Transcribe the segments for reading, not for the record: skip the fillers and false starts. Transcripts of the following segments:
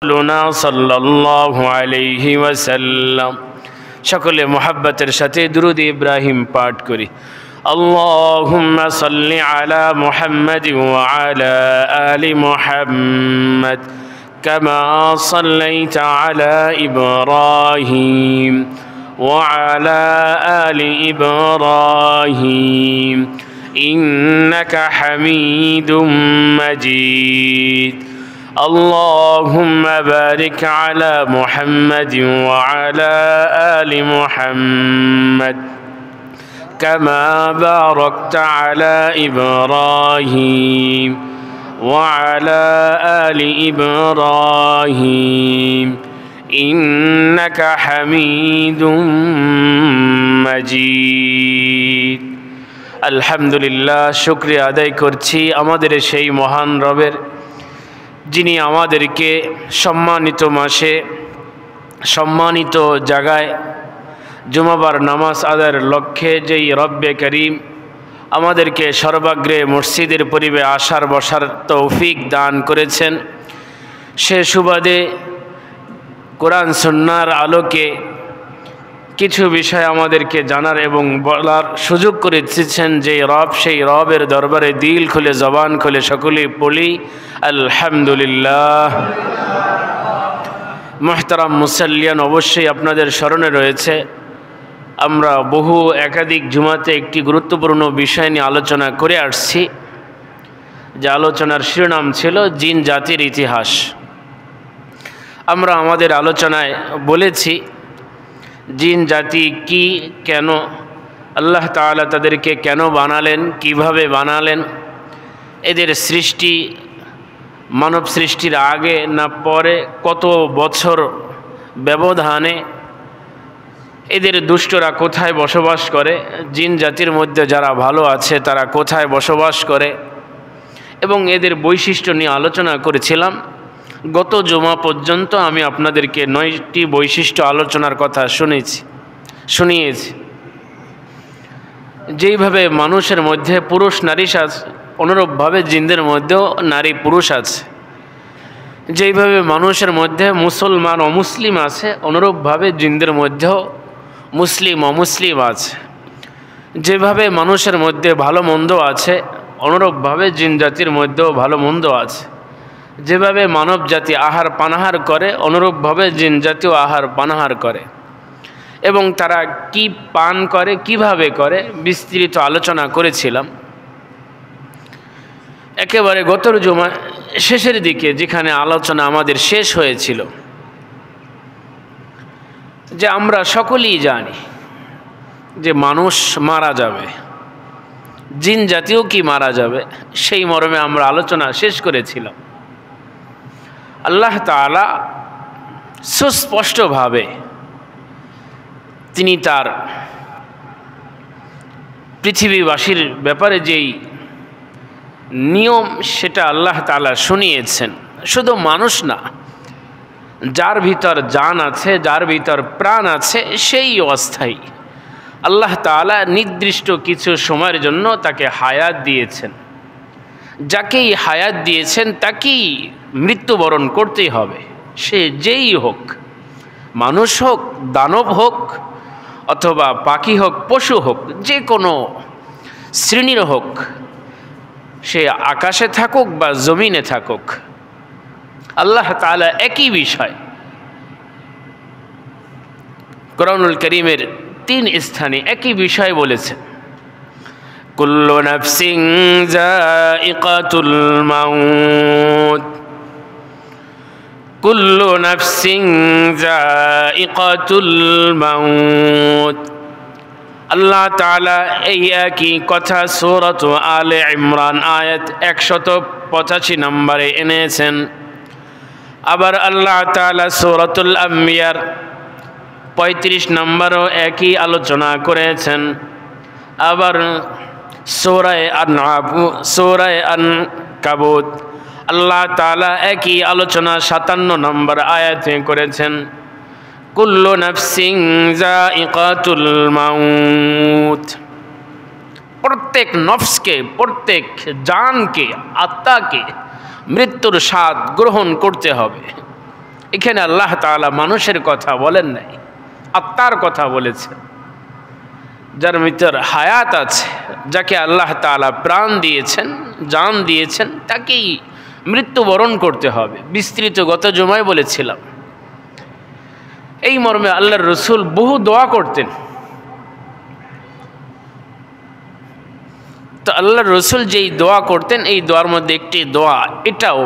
রাসূলুনা সাল্লাল্লাহু আলাইহি ওয়াসাল্লাম। সকলে মুহাব্বতের সাথে দুরূদ ইব্রাহিম পাঠ করি। আল্লাহুম্মা সাল্লি আলা মুহাম্মাদ ওয়া আলা আলি মুহাম্মাদ কামা সাল্লাইতা আলা ইব্রাহিম ওয়া আলা আলি ইব্রাহিম ইন্নাকা হামিদুম মাজিদ। اللهم بارك على محمد وعلى آل محمد كما باركت على إبراهيم وعلى آل إبراهيم إنك حميد مجيد। الحمد لله শুকরিয়া আদায় করছি আমাদের সেই মহান রবের, যিনি আমাদেরকে সম্মানিত মাসে সম্মানিত জায়গায় জুমাবার নামাজ আদায়ের লক্ষ্যে যেই রব্বে করিম আমাদেরকে সর্বাগ্রে মসজিদের পরিবে আসার বসার তৌফিক দান করেছেন, সে সুবাদে কোরআন সুন্নাহর আলোকে কিছু বিষয় আমাদেরকে জানার এবং বলার সুযোগ করে দিচ্ছেন যে রব, সেই রবের দরবারে দিল খুলে জবান খুলে সকলেই পড়ি আলহামদুলিল্লাহ। মুহতারাম মুসাল্লিয়ান, অবশ্যই আপনাদের স্মরণে রয়েছে আমরা একাধিক জুমাতে একটি গুরুত্বপূর্ণ বিষয় নিয়ে আলোচনা করে আসছি, যে আলোচনার শিরোনাম ছিল জিন জাতির ইতিহাস। আমরা আমাদের আলোচনায় বলেছি জিন জাতি কি, কেন আল্লাহ তাআলা তাদেরকে কেন বানালেন, কিভাবে বানালেন, এদের সৃষ্টি মানব সৃষ্টির আগে না পরে, কত বছর ব্যবধানে, এদের দুষ্টরা কোথায় বসবাস করে, জিন জাতির মধ্যে যারা ভালো আছে তারা কোথায় বসবাস করে, এবং এদের বৈশিষ্ট্য নিয়ে আলোচনা করেছিলাম। গত জুমা পর্যন্ত আমি আপনাদেরকে 9টি বৈশিষ্ট্য আলোচনার কথা শুনিয়েছি। যেইভাবে মানুষের মধ্যে পুরুষ নারী আছে, অনুরূপভাবে জিনদের মধ্যেও নারী পুরুষ আছে। যেইভাবে মানুষের মধ্যে মুসলমান অমুসলিম আছে, অনুরূপভাবে জিনদের মধ্যেও মুসলিম অমুসলিম আছে। যেভাবে মানুষের মধ্যে ভালো মন্দ আছে, অনুরূপভাবে জিন জাতির মধ্যেও ভালো মন্দ আছে। যেভাবে মানব জাতি আহার পানাহার করে, অনুরূপভাবে জিন জাতিও আহার পানাহার করে, এবং তারা কি পান করে, কিভাবে করে, বিস্তৃত আলোচনা করেছিলাম। একেবারে গত জুমা শেষের দিকে যেখানে আলোচনা আমাদের শেষ হয়েছিল, যে আমরা সকলেই জানি যে মানুষ মারা যাবে, জিন জাতিও কি মারা যাবে, সেই মর্মে আমরা আলোচনা শেষ করেছিলাম। আল্লাহ তাআলা সুস্পষ্টভাবে তিনি তার পৃথিবীবাসীর ব্যাপারে যেই নিয়ম সেটা আল্লাহ তাআলা শুনিয়েছেন। শুধু মানুষ না, যার ভিতর জান আছে, যার ভিতর প্রাণ আছে, সেই অস্থায়ী আল্লাহ তাআলা নির্দিষ্ট কিছু সময়ের জন্য তাকে হায়াত দিয়েছেন। যাকেই হায়াত দিয়েছেন তাকেই মৃত্যুবরণ করতেই হবে, সে যেই হোক, মানুষ হোক, দানব হোক, অথবা পাখি হোক, পশু হোক, যে কোনো শ্রেণীর হোক, সে আকাশে থাকুক বা জমিনে থাকুক, আল্লাহ তাআলা একই বিষয় কোরআনুল কারীমের 3 স্থানে একই বিষয় বলেছেন। কুল্লু নাফসিন যায়িকাতুল মাউত, কুল্লু নাফসিন যায়িকাতুল মাউত। আল্লাহ তাআলা এই একই কথা সূরাত আলে ইমরান আয়াত 185 নম্বরে এনেছেন। আবার আল্লাহ তাআলা সূরাতুল আম্বিয়ার 35 নম্বরও একই আলোচনা করেছেন। আবার সূরা আনকাবুত আল্লাহ তাআলা একই আলোচনা 57 নম্বর আয়াতে করেছেন, কুল্লু নাফসিন যায়িকাতুল মাউত। প্রত্যেক নফসকে, প্রত্যেক জানকে, আত্মাকে মৃত্যুর স্বাদ গ্রহণ করতে হবে। এখানে আল্লাহ তাআলা মানুষের কথা বলেন নাই, আত্মার কথা বলেছেন। যার ভিতর হায়াত আছে, যাকে আল্লাহ তাআলা প্রাণ দিয়েছেন, জান দিয়েছেন, তাকেই মৃত্যুবরণ করতে হবে। বিস্তৃত গত জুমায় বলেছিলাম। এই মর্মে আল্লাহর রসুল বহু দোয়া করতেন। তো আল্লাহর রসুল যেই দোয়া করতেন, এই দোয়ার মধ্যে একটি দোয়া এটাও,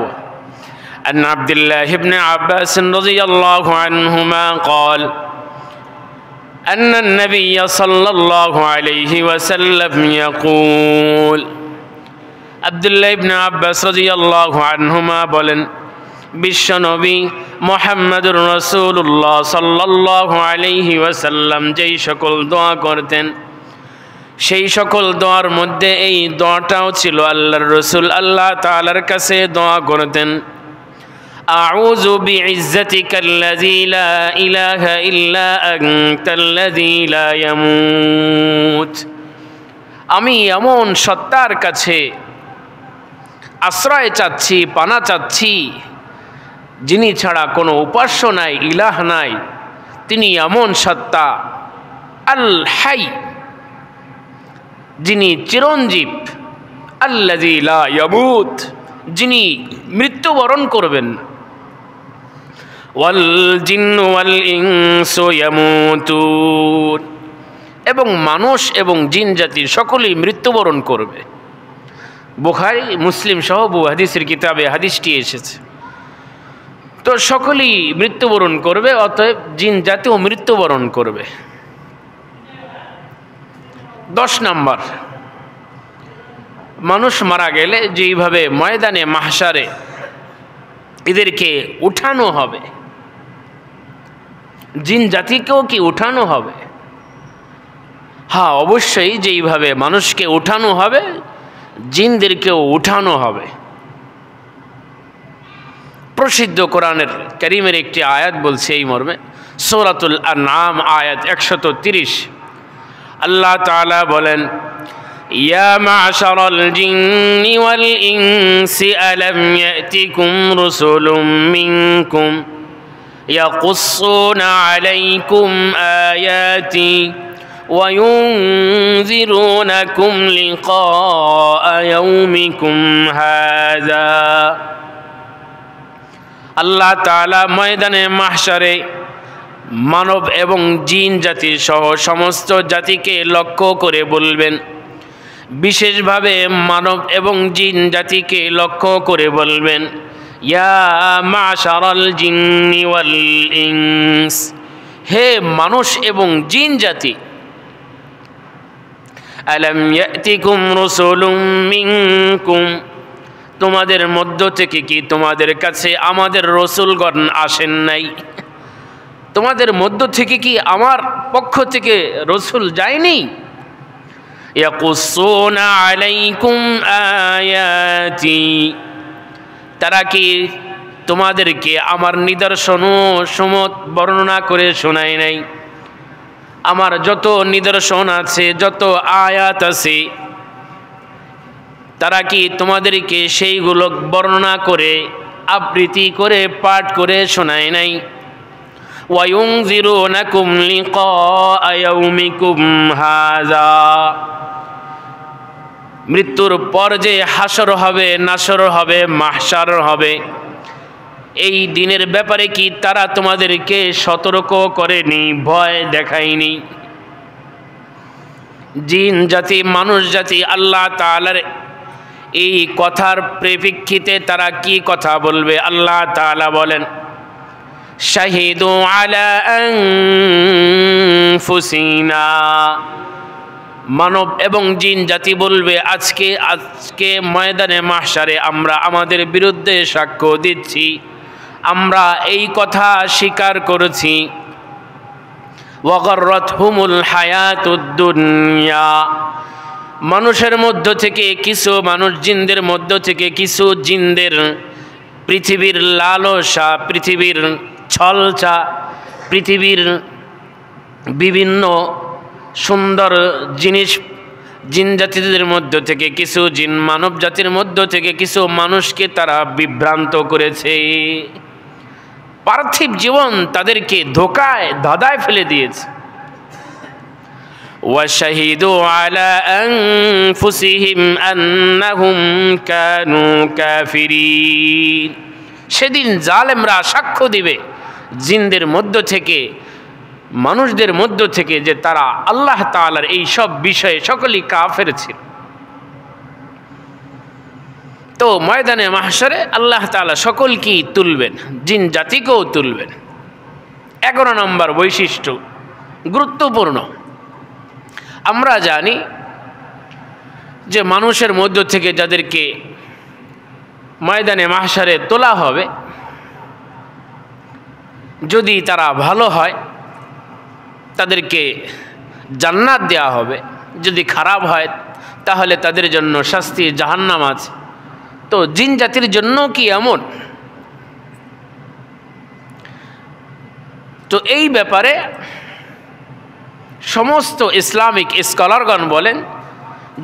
আন আব্দুল্লাহ ইবনে আব্বাস রাদিয়াল্লাহু আনহুমা قال أن النبي صلى الله عليه وسلم يقول আব্দুল্লাহ ইবনে আব্বাস রাদিয়াল্লাহু আনহুমা বলেন, বিশ্বনবী মুহাম্মদুর রাসূলুল্লাহ সাল্লাল্লাহু আলাইহি ওয়াসাল্লাম যেই সকল দোয়া করতেন, সেই সকল দোয়ার মধ্যে এই দোয়াটাও ছিল। আল্লাহর রসুল আল্লাহ তাআলার কাছে দোয়া করতেন, আউযু বিইজ্জাতিকাল্লাযী লা ইলাহা ইল্লা আনতাল্লাযী লা ইয়ামুত। আমি এমন সত্তার কাছে আশ্রয় চাচ্ছি, পানা চাচ্ছি, যিনি ছাড়া কোনো উপাস্য নাই, ইলাহ নাই। তিনি এমন সত্তা আল হাই, যিনি চিরঞ্জীব, আল্লাযী লা ইয়ামুত, যিনি মৃত্যুবরণ করবেন। ওয়াল জিন্নু ওয়াল ইনসু ইয়ামুতুন, এবং মানুষ এবং জিন জাতি সকলেই মৃত্যুবরণ করবে। বুখারী মুসলিম সহ বহু হাদিসের কিতাবে হাদিসটি এসেছে। তো সকলেই মৃত্যুবরণ করবে, অতএব জিন জাতিও মৃত্যুবরণ করবে। 10 নম্বর, মানুষ মারা গেলে যেইভাবে ময়দানে মাহশারে এদেরকে উঠানো হবে, জিন জাতিকেও কি উঠানো হবে? হ্যাঁ, অবশ্যই যেইভাবে মানুষকে উঠানো হবে, জিনদেরকেও উঠানো হবে। প্রসিদ্ধ কোরআনের কারীমের একটি আয়াত বলছে এই মর্মে, সূরাতুল আনআম আয়াত 130। আল্লাহ তাআলা বলেন, ইয়া মা'শারাল জিন্নি ওয়াল ইনসি আলাম ইয়াতিকুম রুসুলুম মিনকুম ইয়াকুসসুনা আলাইকুম আয়াতি ওয়া ইউনযিরুনাকুম লিকাআ ইয়াউমিকুম হাযা। আল্লাহ তাআলা ময়দানে মাহশারে মানব এবং জিন জাতি সহ সমস্ত জাতিকে লক্ষ্য করে বলবেন, বিশেষভাবে মানব এবং জিন জাতিকে লক্ষ্য করে বলবেন, ইয়া মা'শারাল জিন্নি ওয়াল ইনস, হে মানুষ এবং জিন জাতি, আলাম ইয়াতিকুম রাসূলুম মিনকুম, তোমাদের মধ্য থেকে কি তোমাদের কাছে আমাদের রাসূলগণ আসেন নাই? তোমাদের মধ্য থেকে কি আমার পক্ষ থেকে রাসূল যায়নি? ইয়াকুসসুনা আলাইকুম আয়াতি, তারা কি তোমাদেরকে আমার নিদর্শন সমত বর্ণনা করে শোনায় নাই? আমার যত নিদর্শন আছে, যত আয়াত আছে, তারা কি তোমাদেরকে সেইগুলো বর্ণনা করে, আবৃত্তি করে, পাঠ করে শোনায় নাই? ওয়া ইউনযিরুনাকুম লিকাআ ইয়াউমিকুম হাযা, মৃত্যুর পর যে হাসর হবে, নাসর হবে, মাহশার হবে, এই দিনের ব্যাপারে কি তারা তোমাদেরকে সতর্ক করেনি, ভয় দেখায়নি? জিন জাতি, মানুষ জাতি আল্লাহ তাআলার এই কথার পরিপ্রেক্ষিতে তারা কি কথা বলবে? আল্লাহ তাআলা বলেন, শাহিদু আলা আনফুসিনা, মানব এবং জিন জাতি বলবে, আজকে ময়দানে মাহশারে আমরা আমাদের বিরুদ্ধে সাক্ষ্য দিচ্ছি, আমরা এই কথা স্বীকার করেছি। ওয়াগাররাতহুমুল হায়াতুদ দুনিয়া, মানুষের মধ্য থেকে কিছু মানুষ, জিনদের মধ্য থেকে কিছু জিনদের পৃথিবীর লালসা, পৃথিবীর ছলচা, পৃথিবীর বিভিন্ন সুন্দর জিনিস, জিন জাতিদের মধ্য থেকে কিছু জিন, মানব জাতির মধ্য থেকে কিছু মানুষকে তারা বিভ্রান্ত করেছে। পার্থিব জীবন তাদেরকে ধোকায় ধাঁধায় ফেলে দিয়েছে। وشهدوا على أنفسهم أنهم كانوا كافرين। সেদিন জালেমরা সাক্ষ্য দিবে জিনদের মধ্য থেকে, মানুষদের মধ্য থেকে, যে তারা আল্লাহ তাআলার এই সব বিষয়ে সকলেই কাফের ছিল। তো ময়দানে মাহশরে আল্লাহ তাআলা সকলকেই তুলবেন, জিন জাতিকেও তুলবেন। 11 নম্বর বৈশিষ্ট্য গুরুত্বপূর্ণ। আমরা জানি যে মানুষের মধ্য থেকে যাদেরকে ময়দানে মাহশরে তোলা হবে, যদি তারা ভালো হয় তাদেরকে জান্নাত দেওয়া হবে, যদি খারাপ হয় তাহলে তাদের জন্য শাস্তি জাহান্নাম আছে। তো জিন জাতির জন্য কি এমন? তো এই ব্যাপারে সমস্ত ইসলামিক স্কলারগণ বলেন,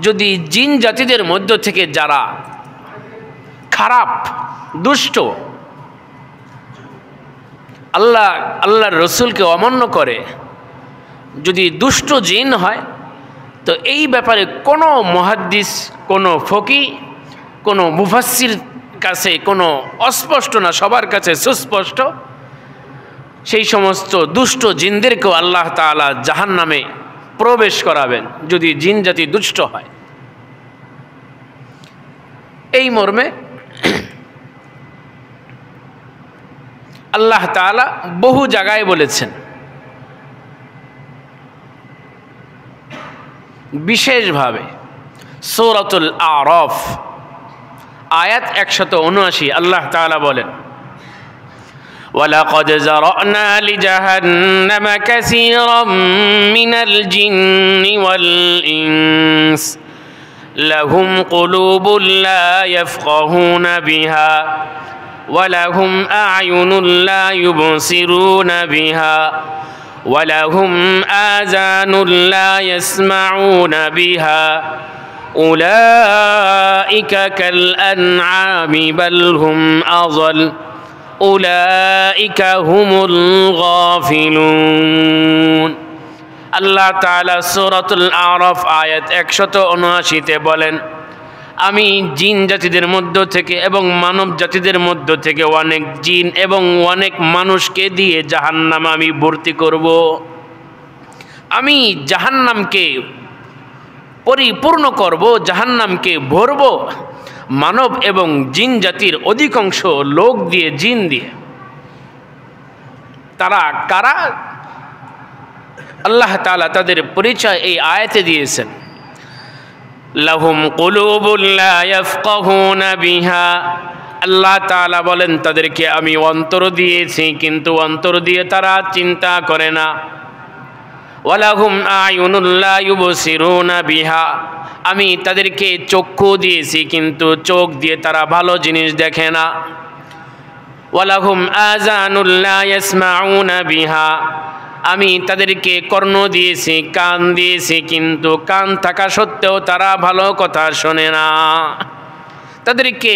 যদি জিন জাতিদের মধ্য থেকে যারা খারাপ, দুষ্ট, আল্লাহর রসুলকে অমান্য করে, যদি দুষ্ট জিন হয়, তো এই ব্যাপারে কোনো মুহাদ্দিস, কোনো ফকি, কোনো মুফাসসির কাছে কোনো অস্পষ্ট না, সবার কাছে সুস্পষ্ট, সেই সমস্ত দুষ্ট জিনদেরকেও আল্লাহ তাআলা জাহান্নামে প্রবেশ করাবেন যদি জিন জাতি দুষ্ট হয়। এই মর্মে আল্লাহ তাআলা বহু জায়গায় বলেছেন। বিশেষভাবে সূরাতুল আরাফ আয়াত 179 আল্লাহ তাআলা বলেন, وَلَقَدْ زَرَعْنَا لِجَهَنَّمَ كَثِيرًا مِنَ الْجِنِّ وَالْإِنسِ لَهُمْ قُلُوبٌ لَا يَفْقَهُونَ بِهَا وَلَهُمْ أَعْيُنٌ لَا يُبْصِرُونَ بِهَا وَلَهُمْ آذَانٌ لَا يَسْمَعُونَ بِهَا أُولَئِكَ كَالْأَنْعَامِ بَلْ هُمْ أَضَلُّ উলাইকা হুমুল গাফিলুন। আল্লাহ তাআলা সূরাতুল আরাফ আয়াত 179-তে বলেন, আমি জিন জাতিদের মধ্য থেকে এবং মানব জাতিদের মধ্য থেকে অনেক জিন এবং অনেক মানুষকে দিয়ে জাহান্নামে আমি ভর্তি করব। আমি জাহান্নামকে পরিপূর্ণ করব, জাহান্নামকে ভরব মানব এবং জিন জাতির অধিকাংশ লোক দিয়ে, জিন দিয়ে। তারা কারা? আল্লাহ তাআলা তাদের পরিচয় এই আয়াতে দিয়েছেন। লাহুম কুলুবুন লা ইয়াফকাহুনা বিহা, আল্লাহ তাআলা বলেন তাদেরকে আমি অন্তর দিয়েছি, কিন্তু অন্তর দিয়ে তারা চিন্তা করে না। ওয়ালাহুম আয়ুনুন লা ইউবসিরুনা বিহা, আমি তাদেরকে চক্ষু দিয়েছি, কিন্তু চোখ দিয়ে তারা ভালো জিনিস দেখে না। ওয়ালাহুম আযানুন লা ইয়াসমাউনা বিহা, আমি তাদেরকে কর্ণ দিয়েছি, কান দিয়েছি, কিন্তু কান থাকা সত্ত্বেও তারা ভালো কথা শোনে না। তাদেরকে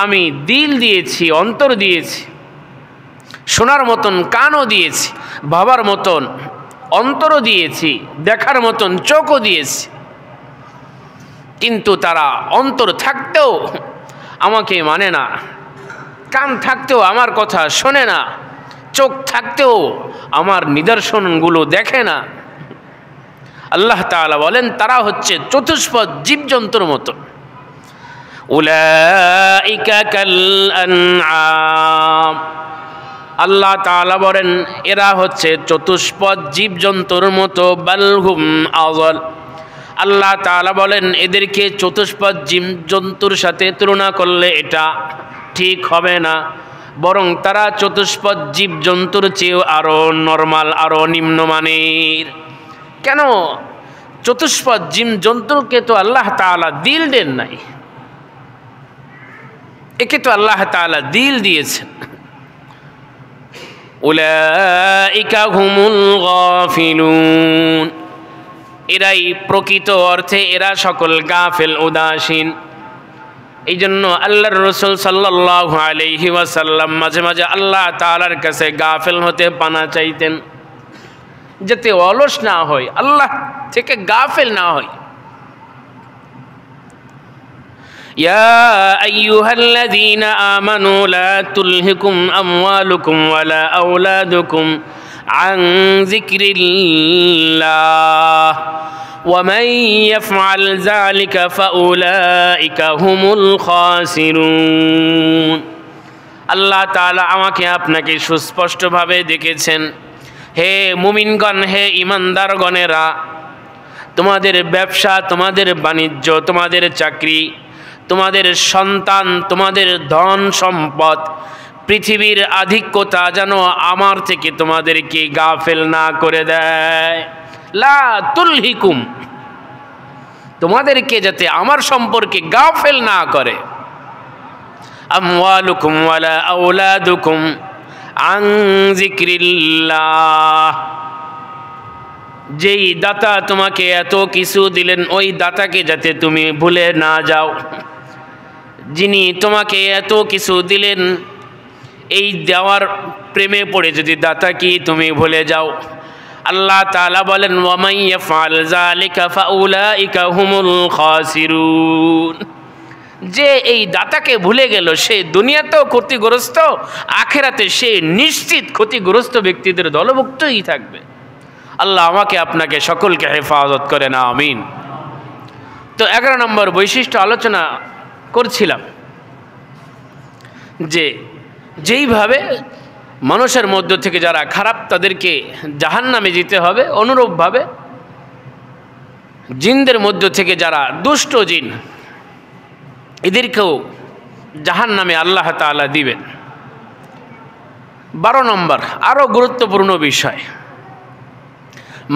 আমি দিল দিয়েছি, অন্তর দিয়েছি, শোনার মতন কানও দিয়েছি, ভাবার মতন অন্তরও দিয়েছি, দেখার মতন চোখও দিয়েছি, কিন্তু তারা অন্তর থাকতেও আমাকে মানে না, কান থাকতেও আমার কথা শোনে না, চোখ থাকতেও আমার নিদর্শনগুলো দেখে না। আল্লাহ তাআলা বলেন তারা হচ্ছে চতুষ্পদ জীবজন্তুর মতো। উলাইকা কাল আনআম, আল্লাহ তাআলা বলেন এরা হচ্ছে চতুষ্পদ জীবজন্তুর মতো। বালহুম আযাল, আল্লাহ তাআলা বলেন এদেরকে চতুষ্পদ জীবজন্তুর সাথে তুলনা করলে এটা ঠিক হবে না, বরং তারা চতুষ্পদ জীবজন্তুর চেয়েও আরও নরমাল, আরও নিম্নমানের। কেন? চতুষ্পদ জীবজন্তুকে তো আল্লাহ তাআলা দিল দেন নাই, একে তো আল্লাহ তাআলা দিল দিয়েছেন। উলাইকা হুমুল গাফিলুন, এরাই প্রকৃত অর্থে এরা সকল গাফেল, উদাসীন। এই জন্য আল্লাহর রাসূল সাল্লাল্লাহু আলাইহি ওয়াসাল্লাম মাঝে মাঝে আল্লাহ তাআলার কাছে গাফেল হতে পানা চাইতেন, যাতে অলস না হয়, আল্লাহ থেকে গাফেল না হয়। ইয়া আইয়ুহাল্লাযীনা আমানু লা তুলহিকুম আমওয়ালুকুম ওয়ালা আওলাদুকুম আন যিকরিল্লাহ ওয়া মান ইয়াফআল যালিকা ফাউলাইকা হুমুল খাসিরুন। আল্লাহ তাআলা আমাকে আপনাকে সুস্পষ্টভাবে দেখেছেন, হে মুমিনগণ, হে ইমানদারগণেরা, তোমাদের ব্যবসা, তোমাদের বাণিজ্য, তোমাদের চাকরি, তোমাদের সন্তান, তোমাদের ধন সম্পদ, পৃথিবীর আধিক্যতা যেন আমার থেকে তোমাদেরকে গাফেল না করে দেয়। লা তুলহিকুম, তোমাদেরকে যাতে আমার সম্পর্কে গাফেল না করে। আমওয়ালুকুম ওয়ালা আওলাদুকুম আন যিকরিল্লাহ, যেই দাতা তোমাকে এত কিছু দিলেন ওই দাতাকে যাতে তুমি ভুলে না যাও। যিনি তোমাকে এত কিছু দিলেন এই দেওয়ার প্রেমে পড়ে যদি দাতাকে তুমি ভুলে যাও, আল্লাহ তাআলা বলেন ওয়া মান ইয়াফআল যালিকা ফাউলাইকা হুমুল খাসিরুন। যে এই দাতাকে ভুলে গেল সে দুনিয়াতেও ক্ষতিগ্রস্ত, আখেরাতে সে নিশ্চিত ক্ষতিগ্রস্ত ব্যক্তিদের দলভুক্তই থাকবে। আল্লাহ আমাকে আপনাকে সকলকে হেফাজত করেন, আমিন। তো 11 নম্বর বৈশিষ্ট্য আলোচনা করছিলাম যে যেইভাবে মানুষের মধ্য থেকে যারা খারাপ তাদেরকে জাহান্নামে যেতে হবে, অনুরূপভাবে জিনদের মধ্য থেকে যারা দুষ্ট জিন এদেরকেও জাহান্নামে আল্লাহ তাআলা দিবেন। 12 নম্বর আরও গুরুত্বপূর্ণ বিষয়,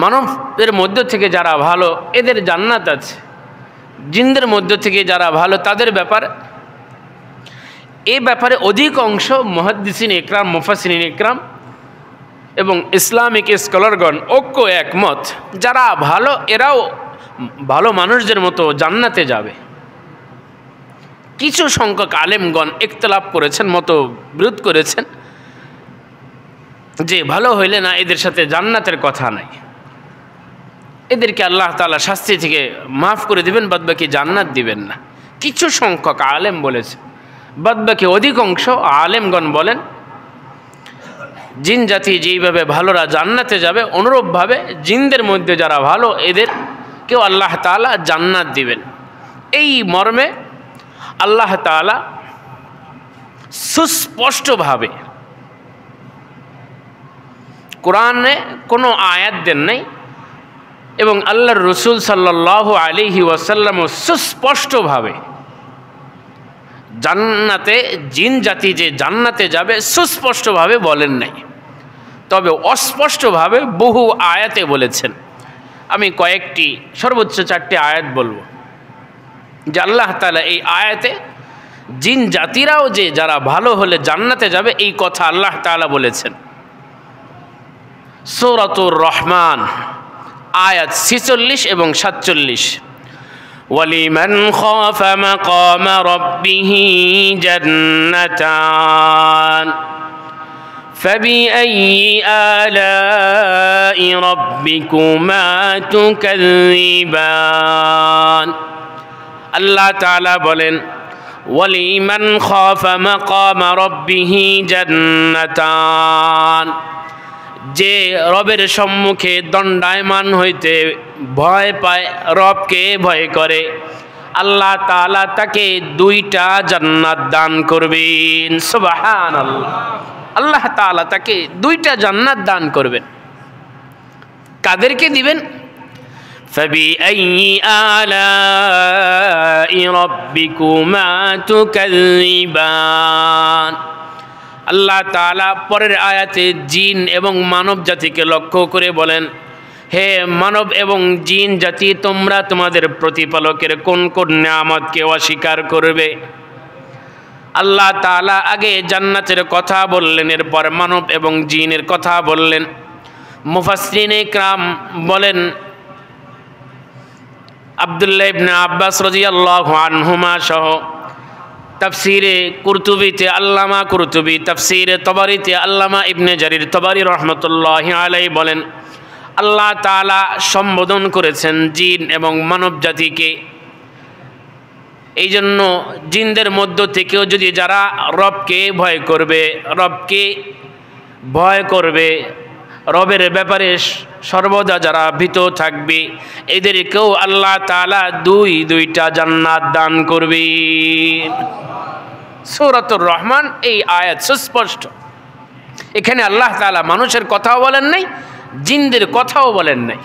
মানবের মধ্য থেকে যারা ভালো এদের জান্নাত আছে, জিনদের মধ্য থেকে যারা ভালো তাদের ব্যাপারে এই ব্যাপারে অধিকাংশ মুহাদ্দিসিন ইকরাম, মুফাসসিরিন ইকরাম এবং ইসলামিক স্কলারগণ ঐক্য একমত, যারা ভালো এরাও ভালো মানুষদের মতো জান্নাতে যাবে। কিছু সংখ্যক আলেমগণ ইখতিলাফ করেছেন, মতবিরোধ করেছেন যে ভালো হইলে না এদের সাথে জান্নাতের কথা নাই, এদেরকে আল্লাহ তাআলা শাস্তি থেকে মাফ করে দিবেন, বাদবাকি জান্নাত দিবেন না। কিছু সংখ্যক আলেম বলেছে, বাদবাকি অধিকাংশ আলেমগণ বলেন জিন জাতি যেইভাবে ভালোরা জান্নাতে যাবে অনুরূপভাবে জিনদের মধ্যে যারা ভালো এদেরকেও আল্লাহ তাআলা জান্নাত দিবেন। এই মর্মে আল্লাহ তাআলা সুস্পষ্টভাবে কোরআনে কোনো আয়াত দেন নাই এবং আল্লাহর রাসূল সাল্লাল্লাহু আলাইহি ওয়াসাল্লাম সুস্পষ্টভাবে জান্নাতে জিন জাতি যে জান্নাতে যাবে সুস্পষ্টভাবে বলেন নাই, তবে অস্পষ্টভাবে বহু আয়াতে বলেছেন। আমি কয়েকটি সর্বোচ্চ 4টি আয়াত বলবো যে আল্লাহ তাআলা এই আয়াতে জিন জাতিরাও যে যারা ভালো হলে জান্নাতে যাবে এই কথা আল্লাহ তাআলা বলেছেন। সূরাতুর রহমান আয়াত 46 এবং 47, ওয়ালিমান খাফা মাকামা রাব্বিহি জান্নাতান ফাবিআইয়ি আলাই রাব্বিকুমা তুকাযযিবান। আল্লাহ তাআলা বলেন ওয়ালিমান খাফা মাকামা রাব্বিহি জান্নাতান, যে রবের সম্মুখে দণ্ডায়মান হইতে ভয় পায়, রবকে ভয় করে, আল্লাহ তাআলা তাকে 2টা জান্নাত দান করবেন। সুবহানাল্লাহ, আল্লাহ তাআলা তাকে 2টা জান্নাত দান করবেন। কাদেরকে দিবেন? ফাবিআইয়ি আলাই রাব্বিকুমা তুকাযযিবান। আল্লাহ তাআলা পরের আয়াতে জিন এবং মানব জাতিকে লক্ষ্য করে বলেন, হে মানব এবং জিন জাতি, তোমরা তোমাদের প্রতিপালকের কোন কোন নিয়ামতকে অস্বীকার করবে? আল্লাহ তাআলা আগে জান্নাতের কথা বললেন, এরপর মানব এবং জিনের কথা বললেন। মুফাসসিরিন ইকরাম বলেন, আব্দুল্লাহ ইবনে আব্বাস রাদিয়াল্লাহু আনহুমা সহ তাফসিরে কুরতুবিতে আল্লামা কুরতুবি, তাফসিরে তবারিতে আল্লামা ইবনে জারির তবারি রহমতুল্লাহি আলাইহি বলেন, আল্লাহ তাআলা সম্বোধন করেছেন জিন এবং মানব জাতিকে। এই জন্য জিনদের মধ্য থেকেও যদি যারা রবকে ভয় করবে, রবের ব্যাপারে সর্বদা যারা ভীত থাকবে, এদেরকেও আল্লাহ তাআলা দুইটা জান্নাত দান করবেন। সূরাতুর রহমান এই আয়াত সুস্পষ্ট। এখানে আল্লাহ তাআলা মানুষের কথাও বলেন নাই, জিনদের কথাও বলেন নাই।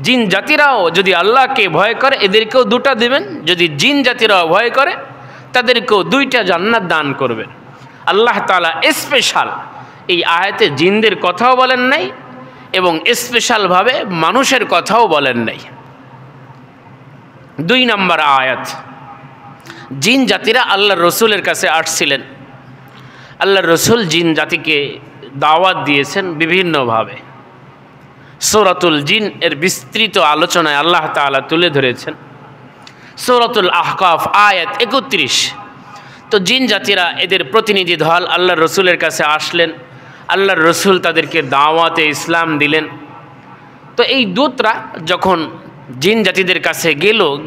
জিন জাতিরাও যদি আল্লাহকে ভয় করে এদেরকেও দুটা দেবেন, যদি জিন জাতিরাও ভয় করে তাদেরকেও দুইটা জান্নাত দান করবেন। আল্লাহ তাআলা স্পেশাল এই আয়াতে জিনদের কথাও বলেন নাই এবং স্পেশালভাবে মানুষের কথাও বলেন নাই। 2 নম্বর আয়াত, জিন জাতিরা আল্লাহর রসুলের কাছে আসছিলেন। আল্লাহর রসুল জিন জাতিকে দাওয়াত দিয়েছেন বিভিন্নভাবে। সূরাতুল জিন এর বিস্তৃত আলোচনায় আল্লাহ তাআলা তুলে ধরেছেন। সূরাতুল আহকাফ আয়াত 31। তো জিন জাতিরা এদের প্রতিনিধি দল আল্লাহর রসুলের কাছে আসলেন। আল্লাহর রসুল তাদেরকে দাওয়াতে ইসলাম দিলেন। তো এই দূতরা যখন জিন জাতিদের কাছে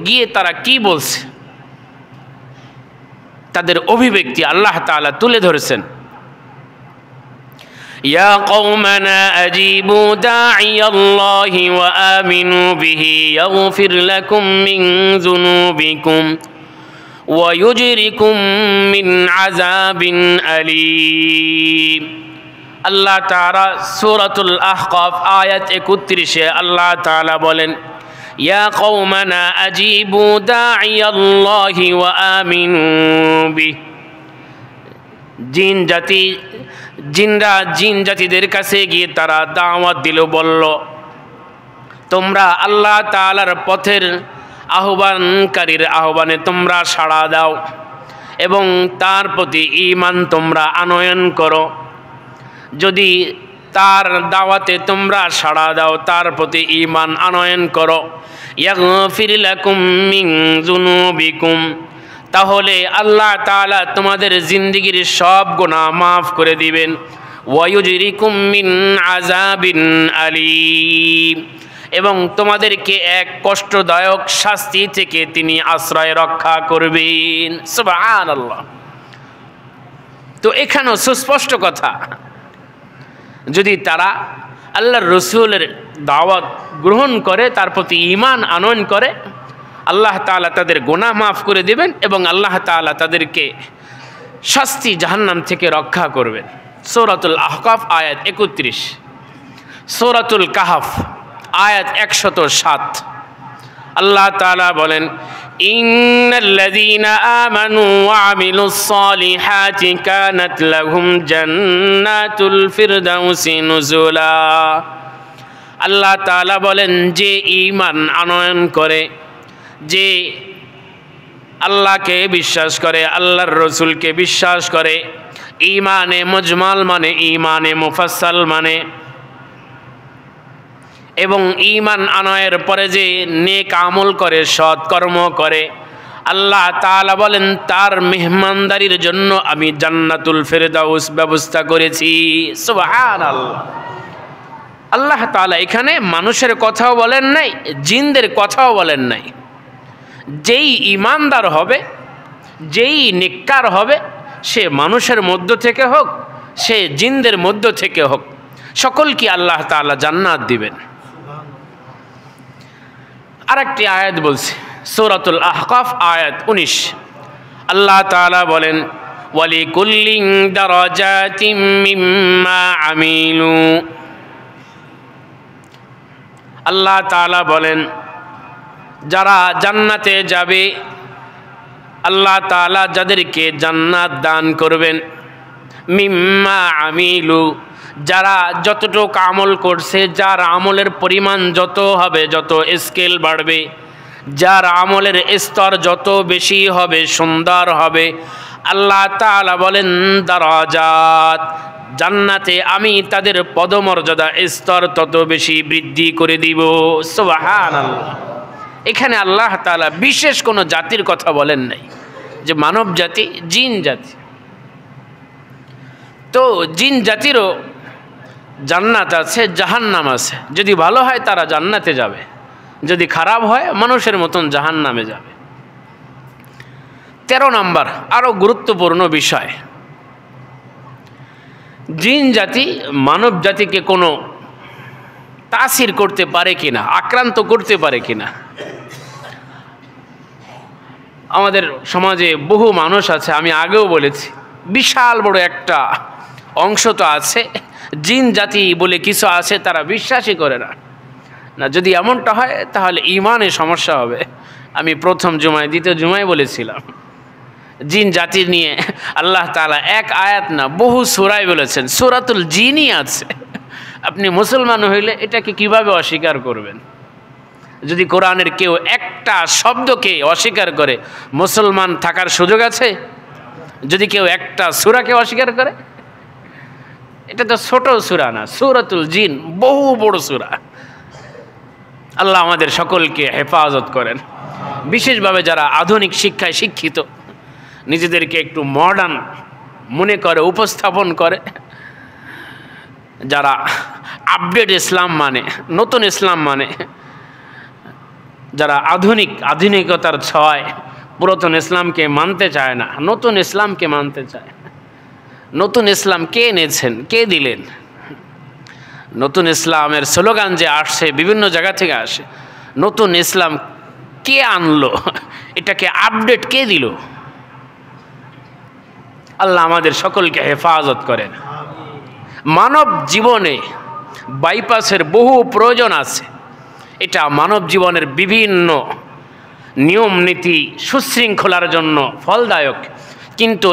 গিয়ে তারা কি বলছে, তাদের অভিব্যক্তি আল্লাহ তাআলা তুলে ধরেছেন। ইয়া কওমানা আজিবু দাঈয়াল্লাহি ওয়া আমিনু বিহি ইয়াগফির লাকুম মিন যুনুবিকুম ওয়া ইউজরিকুম মিন আযাবিন আলীম। আল্লাহ তাআলা সূরাতুল আহকাফ আয়াত 31-এ আল্লাহ তাআলা বলেন, ইয়া কওমানা আজিবু দাঈয়াল্লাহি ওয়া আমিনু বিহি। জিন জাতিদের কাছে গিয়ে তারা দাওয়াত দিল, বলল তোমরা আল্লাহ তাআলার পথের আহ্বানকারীর আহ্বানে তোমরা সাড়া দাও এবং তার প্রতি ঈমান তোমরা আনয়ন করো। যদি তার দাওয়াতে তোমরা সাড়া দাও, তার প্রতি ঈমান আনয়ন করো, ইয়াগফির লাকুম মিন যুনুবিকুম, তাহলে আল্লাহ তাআলা তোমাদের জিন্দেগীর সব গুনাহ মাফ করে দিবেন। ওয়া ইউজরিকুম মিন আযাবিন আলীম, এবং তোমাদেরকে এক কষ্টদায়ক শাস্তি থেকে তিনি আশ্রয় রক্ষা করবেন। সুবহানাল্লাহ। তো এখানেও সুস্পষ্ট কথা, যদি তারা আল্লাহর রসুলের দাওয়াত গ্রহণ করে, তার প্রতি ঈমান আনয়ন করে, আল্লাহ তাআলা তাদের গুনাহ মাফ করে দেবেন এবং আল্লাহ তাআলা তাদেরকে শাস্তি জাহান্নাম থেকে রক্ষা করবেন। সূরাতুল আহকাফ আয়াত 31। সূরাতুল কাহফ আয়াত 107। আল্লাহ তাআলা বলেন, ইন্নাল্লাযীনা আমানু ওয়া আমিলুস সালিহাতি কানাত লাহুম জান্নাতুল ফিরদাউসি নুজুলা। আল্লাহ তাআলা বলেন, যে ঈমান আনয়ন করে, যে আল্লাহকে বিশ্বাস করে, আল্লাহর রসুলকে বিশ্বাস করে, ঈমানে মুজমাল মানে ঈমানে মুফাসসাল মানে, এবং ঈমান আনয়ের পরে যে নেক আমল করে, সৎকর্ম করে, আল্লাহ তাআলা বলেন তার মেহমানদারির জন্য আমি জান্নাতুল ফিরদাউস ব্যবস্থা করেছি। সুবহানাল্লাহ। আল্লাহ তাআলা এখানে মানুষের কথাও বলেন নাই, জিনদের কথাও বলেন নাই। যেই ঈমানদার হবে, যেই নেককার হবে, সে মানুষের মধ্য থেকে হোক, সে জিনদের মধ্য থেকে হোক, সকলকে আল্লাহ তাআলা জান্নাত দিবেন। আরেকটি আয়াত বলছে, সূরাতুল আহকাফ আয়াত 19। আল্লাহ তাআলা বলেন, ওয়ালিকুল্লিন দারাজাতিম মিম্মা আমিলু। আল্লাহ তাআলা বলেন, যারা জান্নাতে যাবে, আল্লাহ তাআলা যাদেরকে জান্নাত দান করবেন, মিম্মা আমিলু, যারা যতটুকু আমল করছে, যার আমলের পরিমাণ যত হবে, যত স্কেল বাড়বে, যার আমলের স্তর যত বেশি হবে, সুন্দর হবে, আল্লাহ তাআলা বলেন দারাজাত, জান্নাতে আমি তাদের পদমর্যাদা স্তর তত বেশি বৃদ্ধি করে দিব। সুবহানাল্লাহ। এখানে আল্লাহ তাআলা বিশেষ কোনো জাতির কথা বলেন নাই, যে মানব জাতি জিন জাতি, তো জিন জাতিরও জান্নাত আছে, জাহান্নাম আছে। যদি ভালো হয় তারা জান্নাতে যাবে, যদি খারাপ হয় মানুষের মতন জাহান্নামে যাবে। 13 নম্বর আরও গুরুত্বপূর্ণ বিষয়, জিন জাতি মানব জাতিকে কোনো তাসির করতে পারে কিনা, আক্রান্ত করতে পারে কিনা। আমাদের সমাজে বহু মানুষ আছে, আমি আগেও বলেছি, বিশাল বড় একটা অংশ তো আছে জিন জাতি বলে কিছু আছে, তারা বিশ্বাসই করে না। যদি এমনটা হয় তাহলে ঈমানে সমস্যা হবে। আমি প্রথম জুমায়, দ্বিতীয় জুমায় বলেছিলাম, জিন জাতি নিয়ে আল্লাহ তাআলা এক আয়াত না বহু সূরায় বলেছেন, সূরাতুল জিনই আছে। আপনি মুসলমান হইলে এটাকে কিভাবে অস্বীকার করবেন? যদি কোরআনের কেউ একটা শব্দকে অস্বীকার করে, মুসলমান থাকার সুযোগ আছে? যদি কেউ একটা সূরাকে অস্বীকার করে, এটা তো ছোট সূরা না, সূরাতুল জিন বহু বড় সূরা। আল্লাহ আমাদের সকলকে হেফাজত করেন। বিশেষভাবে যারা আধুনিক শিক্ষায় শিক্ষিত, নিজেদেরকে একটু মডার্ন মনে করে, উপস্থাপন করে, যারা আপডেট ইসলাম মানে, নতুন ইসলাম মানে, যারা আধুনিকতার ছয় পুরাতন ইসলামকে মানতে চায় না, নতুন ইসলামকে মানতে চায়। নতুন ইসলাম কে এনেছেন, কে দিলেন? নতুন ইসলামের স্লোগান যে আসছে বিভিন্ন জায়গা থেকে আসে, নতুন ইসলাম কে আনলো, এটাকে আপডেট কে দিল? আল্লাহ আমাদের সকলকে হেফাজত করেন। মানব জীবনে বাইপাসের বহু প্রয়োজন আছে। এটা মানব জীবনের বিভিন্ন নিয়ম নীতি সুশৃঙ্খলার জন্য ফলদায়ক, কিন্তু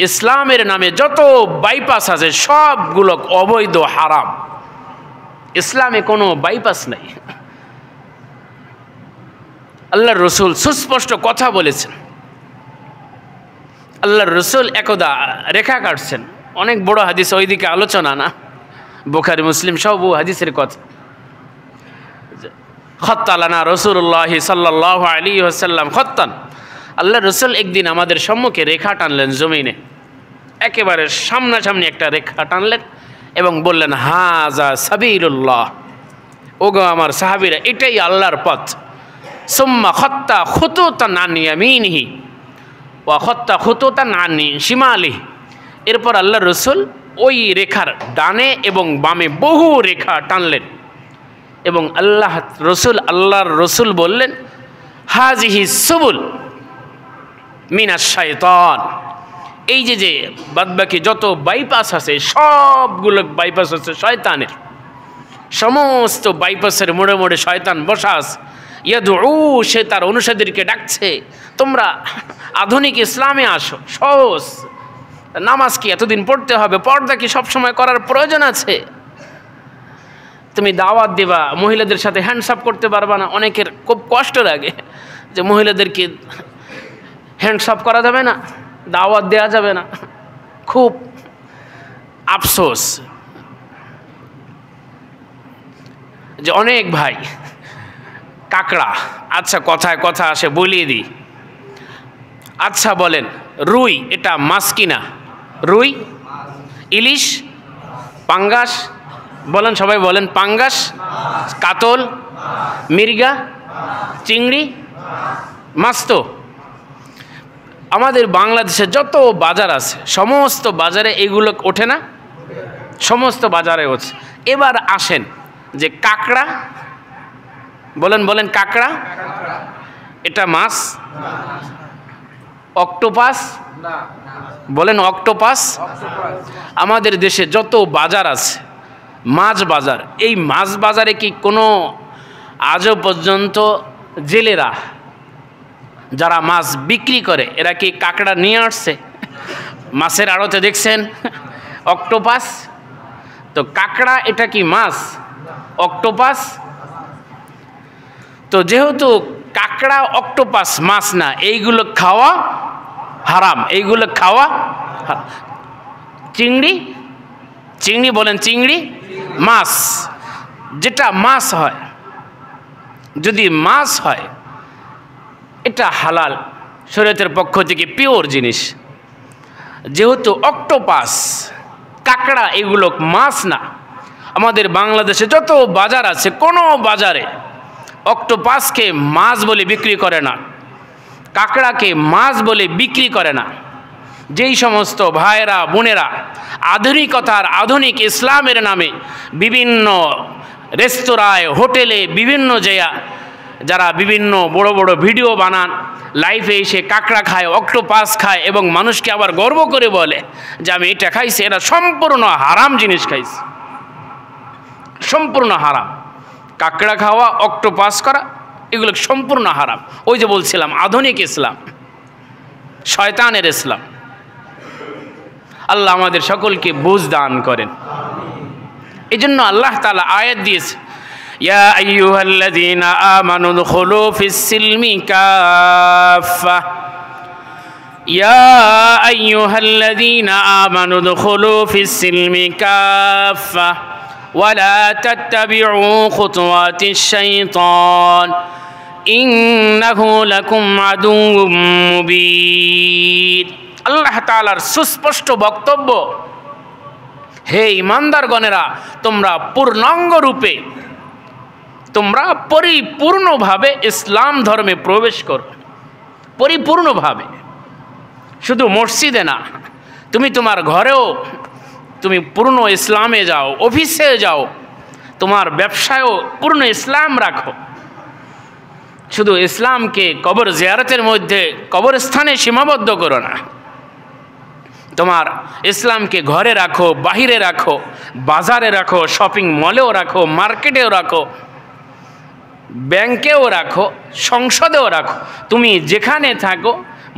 ইসলামের নামে যত বাইপাস আছে সবগুলো অবৈধ, হারাম। ইসলামে কোনো বাইপাস নাই। আল্লাহর রসুল সুস্পষ্ট কথা বলেছেন। আল্লাহর রসুল একদা রেখা কাটছেন, অনেক বড় হাদিস, ওইদিকে আলোচনা না, বুখারী মুসলিম সব হাদিসের কথা। খত্তালানা রাসূলুল্লাহ সাল্লাল্লাহু আলাইহি ওয়াসাল্লাম খত্তান, আল্লাহর রসুল একদিন আমাদের সম্মুখে রেখা টানলেন জমিনে, একেবারে সামনাসামনি একটা রেখা টানলেন এবং বললেন, হাযা সাবিলুল্লাহ, ওগো আমার সাহাবীরা, এটাই আল্লাহর পথ। সুম্মা খত্তা খুতুতান আন ইয়ামিনিহি ওয়া খত্তা খুতুতান আন শিমালিহি, এরপর আল্লাহর রসুল ওই রেখার ডানে এবং বামে বহু রেখা টানলেন এবং আল্লাহর রসুল বললেন, হাজিহি সুবুল মিনাশ শাইতান, এই যে বাদবাকি যত বাইপাস আছে সবগুলো বাইপাস আছে শয়তানের। সমস্ত বাইপাসের মোড়ে মোড়ে শয়তান বসা আছে। ইয়াদউ, সে তার অনুসারীদেরকে ডাকছে, তোমরা আধুনিক ইসলামে আসো, সহজ। নামাজ কি এতদিন পড়তে হবে? পর্দা কি সবসময় করার প্রয়োজন আছে? তুমি দাওয়াত দেবা, মহিলাদের সাথে হ্যান্ডসাপ করতে পারবা না। অনেকের খুব কষ্ট লাগে যে মহিলাদেরকে হ্যান্ডসাপ করা যাবে না, দাওয়াত দেওয়া যাবে না, খুব আফসোস যে অনেক ভাই কাকড়া, আচ্ছা কথায় কথা আসে বলিয়ে দিই, আচ্ছা বলেন রুই এটা মাছ কিনা? রুই, ইলিশ, পাঙ্গাস, বলেন সবাই বলেন, পাঙ্গাস, কাতল, মির্গা, চিংড়ি, মাছ। তো আমাদের বাংলাদেশে যত বাজার আছে সমস্ত বাজারে এগুলো ওঠে না? সমস্ত বাজারে হচ্ছে। এবার আসেন যে কাকড়া, বলেন কাকড়া, এটা মাছ। অক্টোপাস, বলেন অক্টোপাস। আমাদের দেশে যত বাজার আছে মাছ বাজার, এই মাছ বাজারে কি কোনো আজও পর্যন্ত জেলেরা যারা মাছ বিক্রি করে এরা কি কাঁকড়া নিয়ে আসছে? মাছের আড়তে দেখছেন অক্টোপাস? তো কাঁকড়া এটা কি মাছ? অক্টোপাস। তো যেহেতু কাঁকড়া অক্টোপাস মাছ না, এইগুলো খাওয়া হারাম, এইগুলো খাওয়া। চিংড়ি, চিংড়ি বলেন, চিংড়ি মাছ, যেটা মাছ হয়, যদি মাছ হয় এটা হালাল, শরীয়তের পক্ষ থেকে পিওর জিনিস। যেহেতু অক্টোপাস, কাঁকড়া এগুলো মাছ না। আমাদের বাংলাদেশে যত বাজার আছে, কোনো বাজারে অক্টোপাসকে মাছ বলে বিক্রি করে না, কাঁকড়াকে মাছ বলে বিক্রি করে না। যেই সমস্ত ভাইয়েরা বোনেরা আধুনিকতার, আধুনিক ইসলামের নামে বিভিন্ন রেস্তোরাঁয়, হোটেলে, বিভিন্ন যারা বিভিন্ন বড় বড় ভিডিও বানান, লাইফে এসে কাঁকড়া খায়, অক্টোপাস খায় এবং মানুষকে আবার গর্ব করে বলে যে আমি এটা খাইছি, এটা সম্পূর্ণ হারাম জিনিস খাইছি, সম্পূর্ণ হারাম। কাঁকড়া খাওয়া, অক্টোপাস করা এগুলো সম্পূর্ণ হারাম। ওই যে বলছিলাম আধুনিক ইসলাম, শয়তানের ইসলাম। আল্লাহ আমাদের সকলকে বুঝ দান করেন। এই জন্য আল্লাহ তাআলা আয়াত দিয়েছে, ইয়া আইয়ুহাল্লাযীনা আমানু দুখুলু ফিস-সিলমি কাফা, ইয়া আইয়ুহাল্লাযীনা আমানু দুখুলু ফিস-সিলমি কাফা ওয়ালা তাত্তাবিউ খুতুওয়াতিশ শাইতান ইন্নাহু লাকুম আদুউম মুবিন। আল্লাহ তাআলার সুস্পষ্ট বক্তব্য, হে ঈমানদারগণেরা, তোমরা পূর্ণাঙ্গ রূপে, তোমরা পরিপূর্ণভাবে ইসলাম ধর্মে প্রবেশ করো, পরিপূর্ণভাবে। শুধু মসজিদে না, তুমি তোমার ঘরেও তুমি পূর্ণ ইসলামে যাও, অফিসে যাও, তোমার ব্যবসায়ও পূর্ণ ইসলাম রাখো। শুধু ইসলামকে কবর জিয়ারতের মধ্যে, কবরস্থানে সীমাবদ্ধ করো না। তোমার ইসলামকে ঘরে রাখো, বাহিরে রাখো, বাজারে রাখো, শপিং মলেও রাখো, মার্কেটেও রাখো, ব্যাংকেও রাখো, সংসদেও রাখো। তুমি যেখানে থাকো,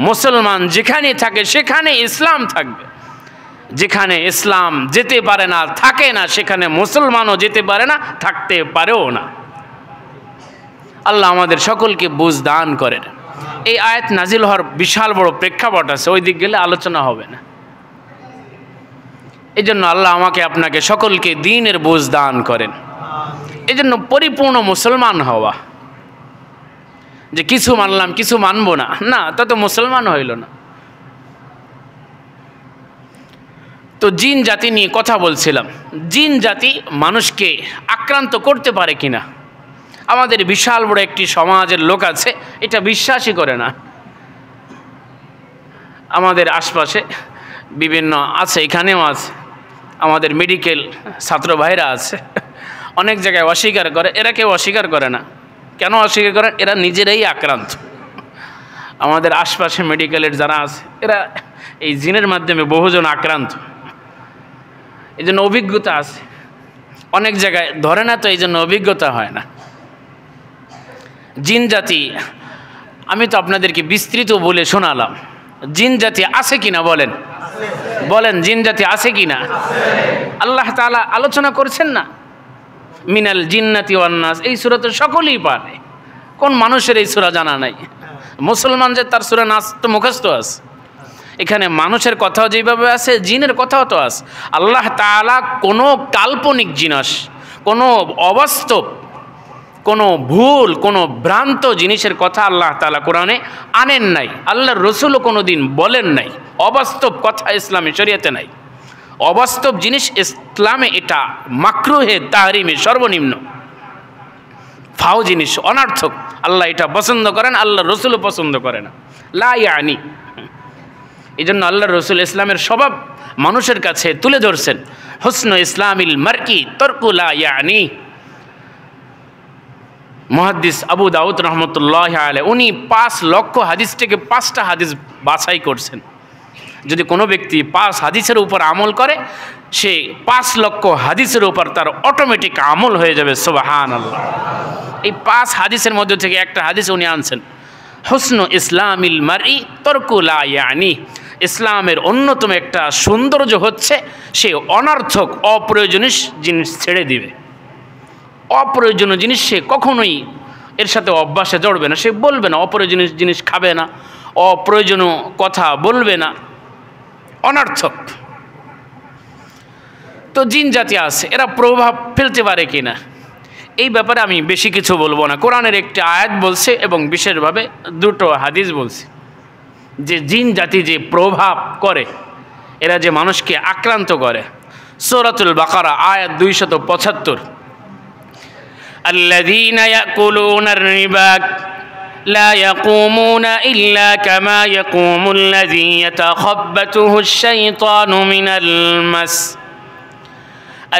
মুসলমান যেখানে থাকে সেখানে ইসলাম থাকবে। যেখানে ইসলাম যেতে পারে না, থাকে না, সেখানে মুসলমানও যেতে পারে না, থাকতে পারেও না। আল্লাহ আমাদের সকলকে বুঝ দান করেন। এই আয়াত নাজিল হওয়ার বিশাল বড় প্রেক্ষাপট আছে, ওই দিক গেলে আলোচনা হবে না। এই জন্য আল্লাহ আমাকে আপনাকে সকলকে দ্বীনের বুঝ দান করেন। এই জন্য পরিপূর্ণ মুসলমান হওয়া, যে কিছু মানলাম কিছু মানবো না, না, তা তো মুসলমান হইল না। তো জিন জাতি নিয়ে কথা বলছিলাম। জিন জাতি মানুষকে আক্রান্ত করতে পারে কিনা। আমাদের বিশাল বড় একটি সমাজের লোক আছে, এটা বিশ্বাসই করে না। আমাদের আশপাশে বিভিন্ন আছে, এখানেও আছে, আমাদের মেডিকেল ছাত্র ভাইরা আছে, অনেক জায়গায় অস্বীকার করে। এরা কেউ অস্বীকার করে না। কেন অস্বীকার করে? এরা নিজেরাই আক্রান্ত। আমাদের আশপাশে মেডিকেলের যারা আছে, এরা এই জিনের মাধ্যমে বহুজন আক্রান্ত। এই জন্য অভিজ্ঞতা আছে, অনেক জায়গায় ধরে না, তো এই জন্য অভিজ্ঞতা হয় না। জিন জাতি আমি তো আপনাদেরকে বিস্তৃত বলে শোনালাম। জিন জাতি আছে কিনা বলেন, বলেন জিন জাতি আছে কিনা? আল্লাহ তাআলা আলোচনা করছেন না, মিনাল জিন্নাতি ওয়ান নাস। এই সূরা তো সকলেই পারে, কোন মানুষের এই সূরা জানা নাই? মুসলমান যে তার সূরা নাস তো মুখস্থ আছে। এখানে মানুষের কথাও যেভাবে আছে, জিনের কথাও তো আছে। আল্লাহ তাআলা কোনো কাল্পনিক জিনিস, কোনো অবাস্তব, কোনো ভুল, কোনো ভ্রান্ত জিনিসের কথা আল্লাহ তাআলা কোরআনে আনেন নাই। আল্লাহর রসুলও কোনো দিন বলেন নাই। অবাস্তব কথা ইসলামে শরীয়তে নাই। অবাস্তব জিনিস ইসলামে এটা মাকরুহে তাহরিমে সর্বনিম্ন, ফাও জিনিস, অনার্থক। আল্লাহ এটা পছন্দ করেন, আল্লাহর রসুলও পছন্দ করে না। লা ইয়ানি। এই জন্য আল্লাহর রসুল ইসলামের স্বভাব মানুষের কাছে তুলে ধরছেন। হুসনু ইসলামিল মারকি তরকু লা ইয়ানি। মুহাদ্দিস আবু দাউদ রহমতুল্লাহ আলাইহি উনি 5 লক্ষ হাদিস থেকে 5টা হাদিস বাছাই করছেন। যদি কোনো ব্যক্তি 5 হাদিসের উপর আমল করে, সে 5 লক্ষ হাদিসের উপর তার অটোমেটিক আমল হয়ে যাবে। সুবহানাল্লাহ। এই 5 হাদিসের মধ্যে থেকে একটা হাদিস উনি আনছেন, হুসনু ইসলামিল মারই তরকু লা ইয়ানি। ইসলামের অন্যতম একটা সৌন্দর্য হচ্ছে সে অনর্থক, অপ্রয়োজনীয় জিনিস ছেড়ে দিবে। অপ্রয়োজনীয় জিনিস সে কখনোই এর সাথে অভ্যাসে জড়বে না। সে বলবে না, অপ্রয়োজনীয় জিনিস খাবে না, অপ্রয়োজনীয় কথা বলবে না, অনর্থক। তো জিন জাতি আছে, এরা প্রভাব ফেলতে পারে কিনা এই ব্যাপারে আমি বেশি কিছু বলবো না। কোরআনের একটি আয়াত বলছে এবং বিশেষভাবে 2টো হাদিস বলছে। যে জিন জাতি যে প্রভাব করে, এরা যে মানুষকে আক্রান্ত করে। সূরাতুল বাকারা আয়াত 275, আল্লাযীনা ইয়াকুলুনার রিবা লা ইয়াকুমুনা ইল্লা কামা ইয়াকুমুল্লাযী ইয়াতাখাব্বাতুহুশ শাইতানু মিনাল মাস।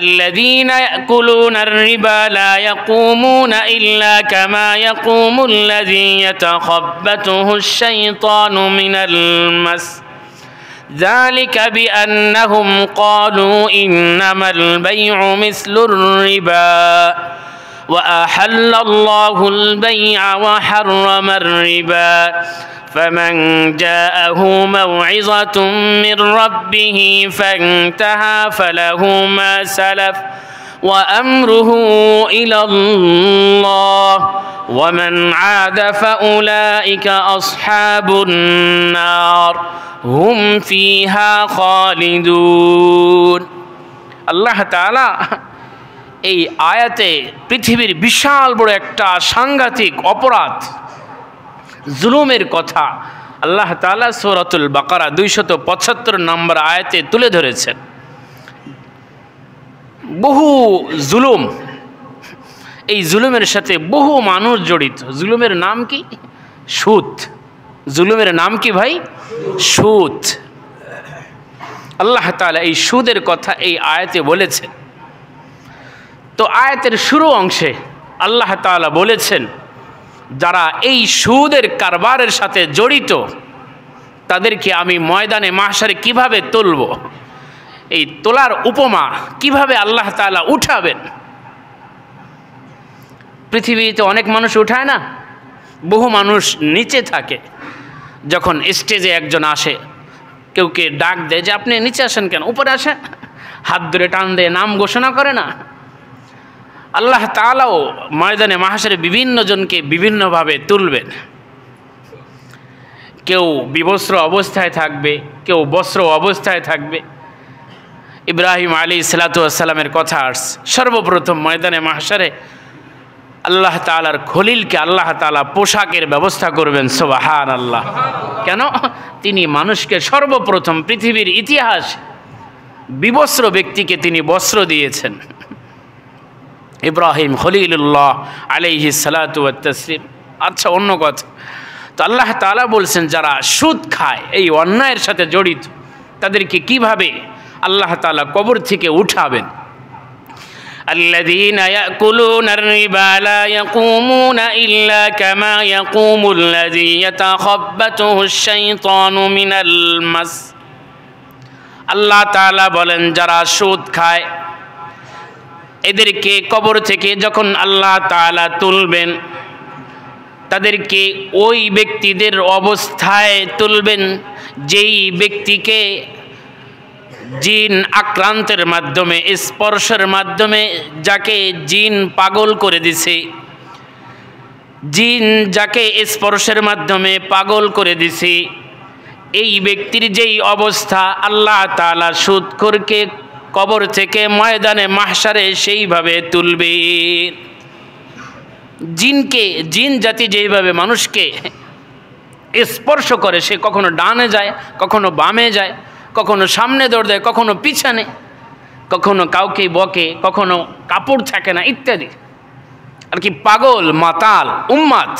الذين يأكلون الربا لا يقومون إلا كما يقوم الذي يتخبطه الشيطان من المس ذلك بأنهم قالوا إنما البيع مثل الربا وأحل الله البيع وحرم الربا فمن جاءه موعظة من ربه فانتهى فله ما سلف وأمره إلى الله ومن عاد فأولئك أصحاب النار هم فيها خالدون। আল্লাহ তাআলা এই আয়াতে পৃথিবীর বিশাল বড় একটা সাংঘাতিক অপরাধ জুলুমের কথা আল্লাহ তাআলা সূরাতুল বাকারা 275 নম্বর আয়াতে তুলে ধরেছেন। বহু জুলুম, এই জুলুমের সাথে বহু মানুষ জড়িত। জুলুমের নাম কি? সুদ। জুলুমের নাম কি ভাই? সুদ। আল্লাহ তাআলা এই সুদের কথা এই আয়াতে বলেছেন। তো আয়াতের শুরু অংশে আল্লাহ তাআলা বলেছেন, যারা এই সুদের কারবারের সাথে জড়িত তাদেরকে আমি ময়দানে মাহশারে কিভাবে তুলব, এই তোলার উপমা কিভাবে আল্লাহ তাআলা উঠাবেন। পৃথিবীতে অনেক মানুষ উঠায় না, বহু মানুষ নিচে থাকে। যখন স্টেজে একজন আসে, কেউকে ডাক দেয় যে আপনি নিচে আসেন কেন, উপরে আসেন, হাত ধরে টান দেয়, নাম ঘোষণা করে না। আল্লাহ তাআলাও ময়দানে মাহশারে বিভিন্ন জনকে বিভিন্নভাবে তুলবেন। কেউ বিবস্ত্র অবস্থায় থাকবে, কেউ বস্ত্র অবস্থায় থাকবে। ইব্রাহিম আলাইহিসসালাতু ওয়াসসালামের কথা আসছে, সর্বপ্রথম ময়দানে মাহশারে আল্লাহ তাআলার খলিলকে আল্লাহ তাআলা পোশাকের ব্যবস্থা করবেন। সুবহানাল্লাহ। কেন? তিনি মানুষকে সর্বপ্রথম পৃথিবীর ইতিহাস বিবস্ত্র ব্যক্তিকে তিনি বস্ত্র দিয়েছেন। ইব্রাহিম খলিলুল্লাহ আলাইহিসসালাতু ওয়াত-তাসলিম। আচ্ছা, অন্য কথা, তো আল্লাহ তাআলা বলছেন যারা সুদ খায়, এই অন্যায়ের সাথে জড়িত, তাদেরকে কিভাবে আল্লাহ তাআলা কবর থেকে উঠাবেন। الذين يأكلون الربا لا يقومون إلا كما يقوم الذي يتخبطه الشيطان من المس। আল্লাহ তাআলা বলেন যারা সুদ খায় এদেরকে কবর থেকে যখন আল্লাহ তাআলা তুলবেন, তাদেরকে ওই ব্যক্তিদের অবস্থায় তুলবেন যেই ব্যক্তিকে জিন আক্রান্তের মাধ্যমে, স্পর্শের মাধ্যমে যাকে জিন পাগল করে দিছে, জিন যাকে স্পর্শের মাধ্যমে পাগল করে দিছে, এই ব্যক্তির যেই অবস্থা আল্লাহ তাআলা সুদখোরকে কবর থেকে ময়দানে মাহশারে সেইভাবে তুলবে। জিন জাতি যেইভাবে মানুষকে স্পর্শ করে, সে কখনো ডানে যায়, কখনো বামে যায়, কখনো সামনে দৌড় দেয়, কখনো পিছনে, কখনো কাউকে বকে, কখনো কাপড় থাকে না, ইত্যাদি আর কি, পাগল মাতাল উম্মাত।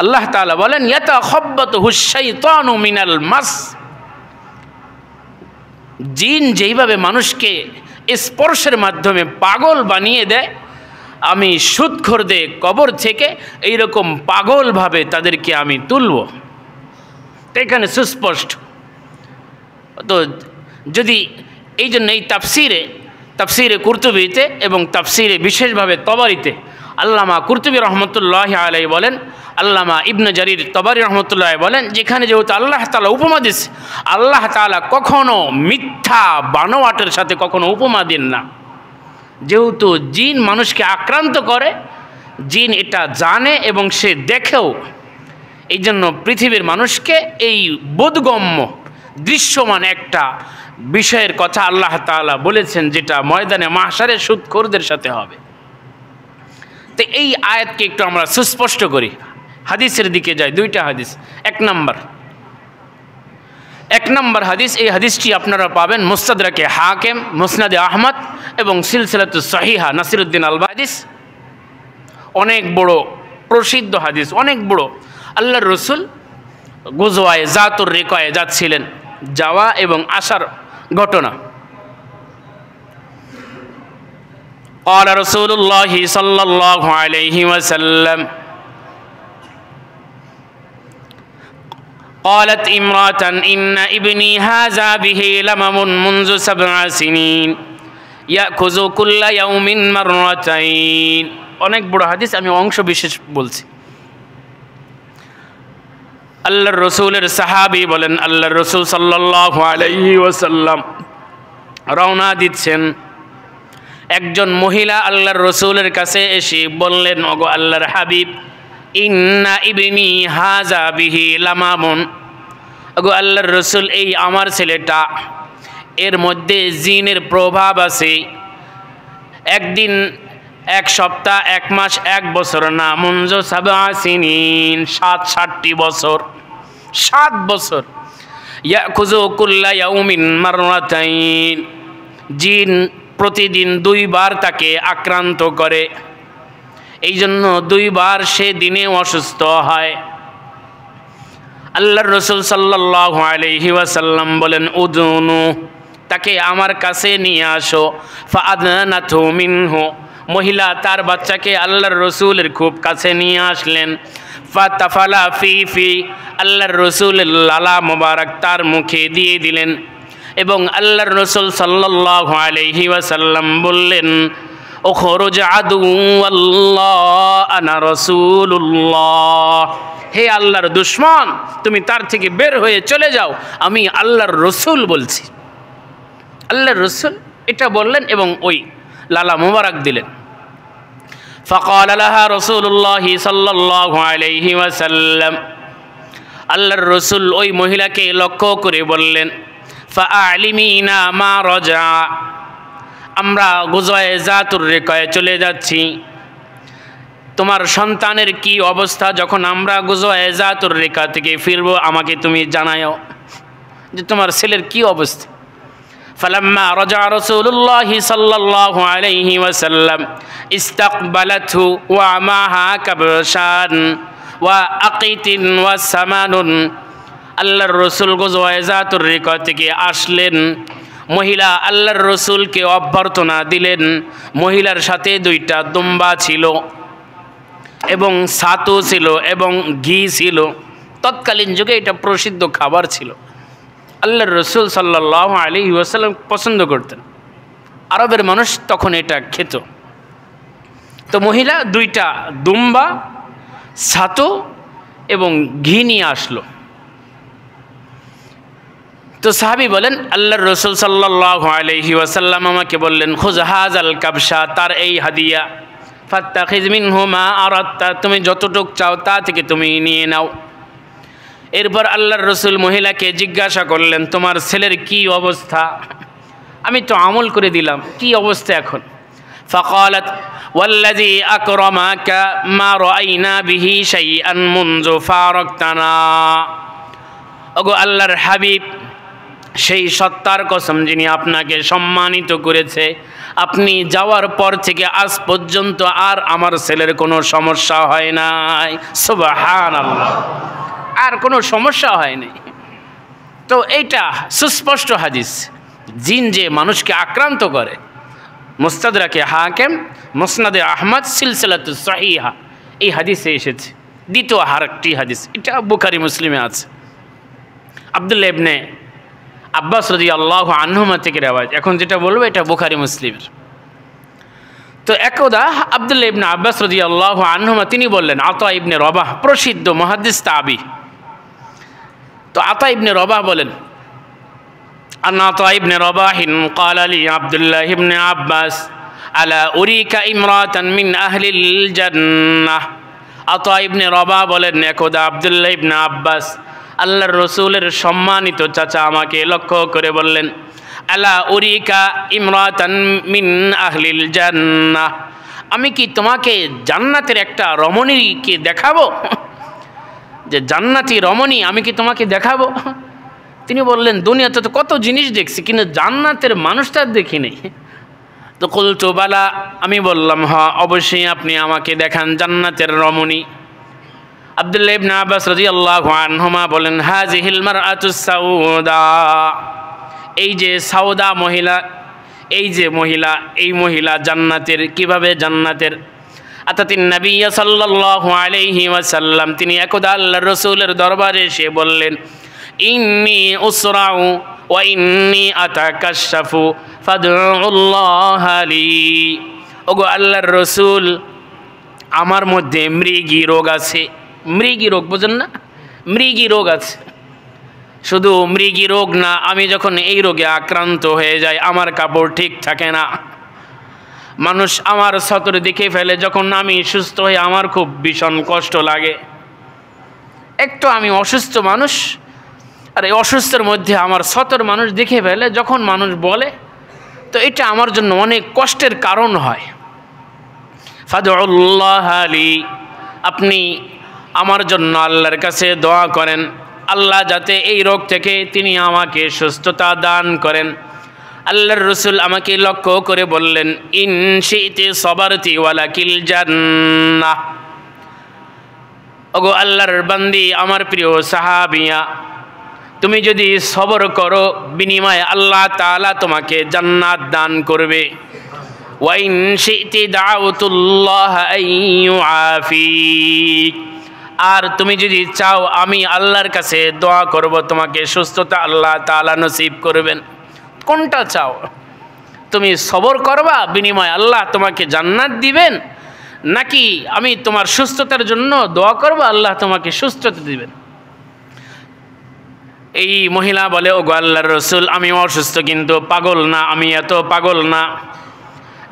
আল্লাহ তাআলা বলেন ইয়াতাখাব্বাতুহুশ শাইতানু মিনাল মাস। জিন যেইভাবে মানুষকে স্পর্শের মাধ্যমে পাগল বানিয়ে দেয়, আমি সুদখোরদের কবর থেকে এইরকম পাগলভাবে তাদেরকে আমি তুলব। তো এখানে সুস্পষ্ট। তো যদি এই জন্য এই তাফসিরে কুরতুবিতে এবং তাফসিরে বিশেষভাবে তবারিতে আল্লামা কুরতুবী রহমতুল্লাহি আলাইহি বলেন, আল্লামা ইবনে জারির তবারি রহমতুল্লাহি বলেন, যেখানে যেহেতু আল্লাহ তাআলা উপমা দিচ্ছে, আল্লাহ তাআলা কখনো মিথ্যা বানোয়াটের সাথে কখনো উপমা দেন না। যেহেতু জিন মানুষকে আক্রান্ত করে, জিন এটা জানে এবং সে দেখেও, এই জন্য পৃথিবীর মানুষকে এই বোধগম্য দৃশ্যমান একটা বিষয়ের কথা আল্লাহ তাআলা বলেছেন, যেটা ময়দানে মাহশারে সুদখোরদের সাথে হবে। তো এই আয়াতকে একটু আমরা সুস্পষ্ট করি, হাদিসের দিকে যাই। দুইটা হাদিস। এক নম্বর, এক নম্বর হাদিস, এই হাদিসটি আপনারা পাবেন মুস্তাদরাকে হাকিম, মুসনাদে আহমদ এবং সিলসিলাতুস সহিহা নাসিরউদ্দিন আলবানী। হাদিস অনেক বড় প্রসিদ্ধ হাদিস, অনেক বড়। আল্লাহর রসুল গুজওয়ায়ে জাতুর রিকায়ে যাচ্ছিলেন, যাওয়া এবং আসার ঘটনা। قال رسول الله صلى الله عليه وسلم قالت امرأة إن ابني هذا به لمم منذ 7 سنين يأخذ كل يوم مرتين। অনেক বড় হাদিস, আমি অংশ বিশেষ বলছি। আল্লাহর রসুলের সাহাবী বলেন, আল্লাহর রসুল সাল্লাল্লাহু আলাইহি ওয়াসাল্লাম রওনা দিচ্ছেন। একজন মহিলা আল্লাহর রসুলের কাছে এসে বললেন, ওগো আল্লাহর হাবিব, ইন্না ইবনি হাজা বিহি লামামুন, ওগো আল্লাহর রসুল, এই আমার ছেলেটা, এর মধ্যে জিনের প্রভাব আছে। একদিন, এক সপ্তাহ, এক মাস, এক বছর না, মুনজু 7 সিনিন, 7 বছর, 7 বছর। ইয়াখুযু কুল্লা ইয়াউমিন মাররাতাইন, জিন প্রতিদিন 2 বার তাকে আক্রান্ত করে, এই জন্য 2 বার সে দিনে অসুস্থ হয়। আল্লাহর রসুল সাল্লাল্লাহু আলাইহি ওয়াসাল্লাম বলেন, উদুনু, তাকে আমার কাছে নিয়ে আসো। ফাআদনাতু মিনহু, মহিলা তার বাচ্চাকে আল্লাহর রসুলের খুব কাছে নিয়ে আসলেন। ফাতাফালা ফি, আল্লাহর রসুলের লালা মোবারক তার মুখে দিয়ে দিলেন এবং আল্লাহর রসুল সাল্লাল্লাহু আলাইহি ওয়াসাল্লাম বললেন, উখরুজ আদুওয়াল্লাহ আনা রাসূলুল্লাহ, হে আল্লাহর দুশমন, তুমি তার থেকে বের হয়ে চলে যাও, আমি আল্লাহর রসুল বলছি। আল্লাহর রসুল এটা বললেন এবং ওই লালা মুবারক দিলেন। ফাকাল লাহা রাসূলুল্লাহ সাল্লাল্লাহু আলাইহি ওয়াসাল্লাম, আল্লাহর রসুল ওই মহিলাকে লক্ষ্য করে বললেন, ফাআলিমিনা মা রাজা, আমরা গুজওয়ায়ে জাতুর রিকায়ে চলে যাচ্ছি, তোমার সন্তানের কি অবস্থা যখন আমরা গুজওয়ায়ে জাতুর রিকা থেকে ফিরবো, আমাকে তুমি জানাও যে তোমার ছেলের কি অবস্থা। ফালাম্মা রাজা রাসূলুল্লাহ সাল্লাল্লাহু আলাইহি ওয়াসাল্লাম ইস্তাকবালাতহু ওয়া মাহা কাবশান ওয়া আকিতিন ওয়া সামানুন, আল্লাহর রসুল গুজওয়ায়ে জাতুর রিকা থেকে আসলেন, মহিলা আল্লাহর রসুলকে অভ্যর্থনা দিলেন। মহিলার সাথে 2টা দুম্বা ছিল এবং ছাতু ছিল এবং ঘি ছিল। তৎকালীন যুগে এটা প্রসিদ্ধ খাবার ছিল, আল্লাহর রসুল সাল্লাল্লাহু আলাইহি ওয়াসাল্লাম পছন্দ করতেন, আরবের মানুষ তখন এটা খেত। তো মহিলা 2টা দুম্বা, ছাতু এবং ঘি নিয়ে আসলো। তো সাহাবী বলেন, আল্লাহর রসুল সাল্লাল্লাহু আলাইহি ওয়াসাল্লাম আমাকে বললেন, খুয হাযাল কাবশা, তার এই হাদিয়া, ফাত্তাখিয মিনহু মা আরাদতা, তুমি যতটুক চাও তা থেকে তুমি নিয়ে নাও। এরপর আল্লাহর রসুল মহিলাকে জিজ্ঞাসা করলেন, তোমার ছেলের কি অবস্থা? আমি তো আমল করে দিলাম, কি অবস্থা এখন? ফাকালাত ওয়াল্লাযী আকরামাকা মা রাআইনা বিহি শাইআন মুনযু ফারাকতানা, ওগো আল্লাহর হাবিব, সেই সত্তার কসম যিনি আপনাকে সম্মানিত করেছে, আপনি যাওয়ার পর থেকে আজ পর্যন্ত আর আমার ছেলের কোনো সমস্যা হয় নাই। সুবহানাল্লাহ, আর কোনো সমস্যা হয়নি। তো এইটা সুস্পষ্ট হাদিস, জিন যে মানুষকে আক্রান্ত করে। মুস্তাদরাকে হাকিম, মুসনাদে আহমদ, সিলসিলাতুস সহিহা, এই হাদিসে এসেছে। দ্বিতীয় আরেকটি হাদিস, এটা বুখারী মুসলিমে আছে। আব্দুল্লাহ ইবনে আব্বাস রাদিয়াল্লাহু আনহুমা থেকে রেওয়ায়েত, এখন যেটা বলবো এটা বুখারী মুসলিমের। তো একদা আব্দুল্লাহ ইবনে আব্বাস রাদিয়াল্লাহু আনহুমা তিনি বললেন, আতা ইবনে রবাহ, প্রসিদ্ধ মুহাদ্দিস তাবি, তো আতা ইবনে রবাহ বলেন, আন আতা ইবনে রবাহিন ক্বালা লি আব্দুল্লাহ ইবনে আব্বাস আলা উরিকা ইমরাতান মিন আহলিল জান্নাহ। আতা ইবনে রবাহ বলেন, একদা আব্দুল্লাহ ইবনে আব্বাস আল্লাহর রসুলের সম্মানিত চাচা আমাকে লক্ষ্য করে বললেন, আলা উরিকা ইমরাতান মিন আহলিল জান্নাহ, আমি কি তোমাকে জান্নাতের একটা রমণীকে দেখাবো? যে জান্নাতি রমণী আমি কি তোমাকে দেখাবো? তিনি বললেন, দুনিয়াতে তো কত জিনিস দেখছি, কিন্তু জান্নাতের মানুষটা দেখি নেই। তো কুলতু বালা, আমি বললাম, হ্যাঁ অবশ্যই আপনি আমাকে দেখান জান্নাতের রমণী। আব্দুল্লাহ ইবনে আব্বাস রাদিয়াল্লাহু আনহুমা বলেন, হাযিহিল মারআতুস সাউদা, এই যে সাউদা মহিলা, এই যে মহিলা, এই মহিলা জান্নাতের। কিভাবে জান্নাতের? আতাতিন নবী সাল্লাল্লাহু আলাইহি ওয়াসাল্লাম, তিনি একদা আল্লাহর রাসূলের দরবারে এসে বললেন, ইন্নী উসরাউ ওয়া ইন্নী আতাকাশশাফু ফাদউল্লাহ লি। ওগো আল্লাহর রাসূল, আমার মধ্যে মৃগী রোগ আছে। মৃগী রোগ বোঝেন না? মৃগী রোগ আছে। শুধু মৃগী রোগ না, আমি যখন এই রোগে আক্রান্ত হয়ে যাই, আমার কাপড় ঠিক থাকে না, মানুষ আমার সতর দেখে ফেলে। যখন আমি সুস্থ হয়ে আমার খুব ভীষণ কষ্ট লাগে। একটু আমি অসুস্থ মানুষ, আর এই অসুস্থের মধ্যে আমার সতর মানুষ দেখে ফেলে, যখন মানুষ বলে, তো এটা আমার জন্য অনেক কষ্টের কারণ হয়। ফাদউল্লাহ লি, আপনি আমার জন্য আল্লাহর কাছে দোয়া করেন, আল্লাহ যাতে এই রোগ থেকে তিনি আমাকে সুস্থতা দান করেন। আল্লাহর রাসূল আমাকে লক্ষ্য করে বললেন, ইন শি'তি সাবারতি ওয়ালাকিল জান্নাহ। ওগো আল্লাহর বান্দি, আমার প্রিয় সাহাবিয়া, তুমি যদি সবর করো, বিনিময়ে আল্লাহ তাআলা তোমাকে জান্নাত দান করবে। ওয়া ইন শি'তি দাউতুল্লাহ আন ইউআফিক, আর তুমি যদি চাও, আমি আল্লাহর কাছে দোয়া করব, তোমাকে সুস্থতা আল্লাহ তাআলা নসিব করবেন। কোনটা চাও? তুমি সবর করবা, বিনিময়ে আল্লাহ তোমাকে জান্নাত দিবেন, নাকি আমি তোমার সুস্থতার জন্য দোয়া করব, আল্লাহ তোমাকে সুস্থতা দিবেন? এই মহিলা বলে, ওগো আল্লাহর রাসূল, আমি অসুস্থ, কিন্তু পাগল না, আমি এত পাগল না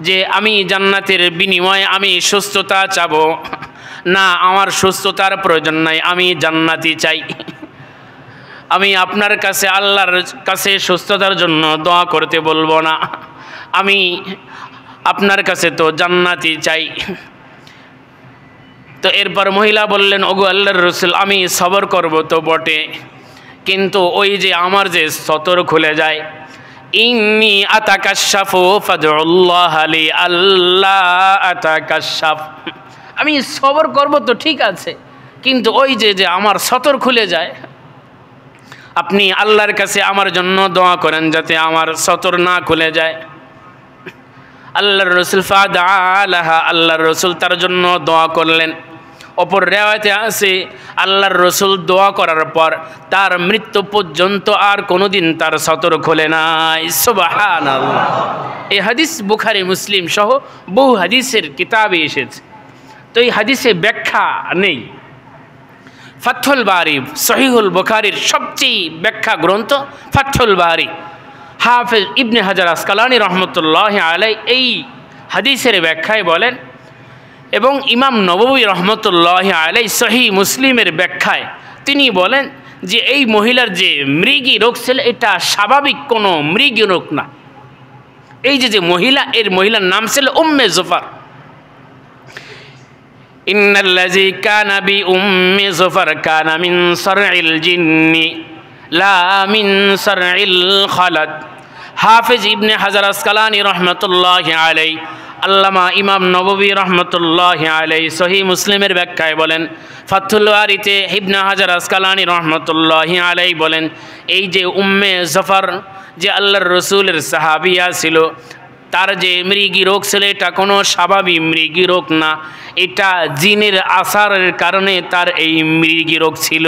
যে আমি জান্নাতের বিনিময়ে আমি সুস্থতা চাবো। না, আমার সুস্থতার প্রয়োজন নাই, আমি জান্নাতি চাই। আমি আপনার কাছে, আল্লাহর কাছে সুস্থতার জন্য দোয়া করতে বলবো না, আমি আপনার কাছে তো জান্নাতি চাই। তো এরপর মহিলা বললেন, ওগো আল্লাহর রাসূল, আমি সবর করব তো বটে, কিন্তু ওই যে আমার যে সতর খুলে যায়, ইন্নী আতাকাশশাফু ফাদউল্লাহ লি আল্লাহ আতাকাশশাফ, আমি সবর করব তো ঠিক আছে, কিন্তু ওই যে আমার সতর খুলে যায়, আপনি আল্লাহর কাছে আমার জন্য দোয়া করেন যাতে আমার সতর না খুলে যায়। আল্লাহর রাসূল ফাদাআলাহা, আল্লাহর রাসূল তার জন্য দোয়া করলেন। অপর রিওয়ায়াতে আছে, আল্লাহর রাসূল দোয়া করার পর তার মৃত্যু পর্যন্ত আর কোনোদিন তার সতর খোলে নাই। সুবহানাল্লাহ। এই হাদিস বুখারী, মুসলিম সহ বহু হাদিসের কিতাবে এসেছে। তো এই হাদিসে ব্যাখ্যা নেই। ফাথুল বারি, সহিহুল বুখারীর সবচেয়ে ব্যাখ্যা গ্রন্থ ফাথুল বারি। হাফেজ ইবনে হাজার আসকালানি রহমতুল্লাহি আলাইহি এই হাদিসের ব্যাখ্যায় বলেন, এবং ইমাম নববী রহমতুল্লাহি আলাইহি সহিহ মুসলিমের ব্যাখ্যায় তিনি বলেন যে এই মহিলার যে মৃগী রোগ ছিল, এটা স্বাভাবিক কোনো মৃগী রোগ না। এই যে মহিলা, এর মহিলার নাম ছিল উম্মে জুফার। ইন্নাল্লাযী কানা বি উম্মি জুফার কানা মিন সারইল জিন্নি লা মিন সারইল খালাদ। হাফেজ ইবনে হাজার আসকালানি রহমতুল্লাহি আলাইহি, আল্লামা ইমাম নববী রহমতুল্লাহি আলাইহি সহিহ মুসলিমের ব্যাখ্যায় বলেন, ফাথুল বারিতে ইবনে হাজার আসকালানি রহমতুল্লাহি আলাইহি বলেন, এই যে উম্মে জফর যে আল্লাহর রাসূলের সাহাবিয়া ছিল, তার যে মৃগী রোগ ছিল, এটা কোনো স্বাভাবিক মৃগী রোগ না, এটা জিনের আসারের কারণে তার এই মৃগী রোগ ছিল।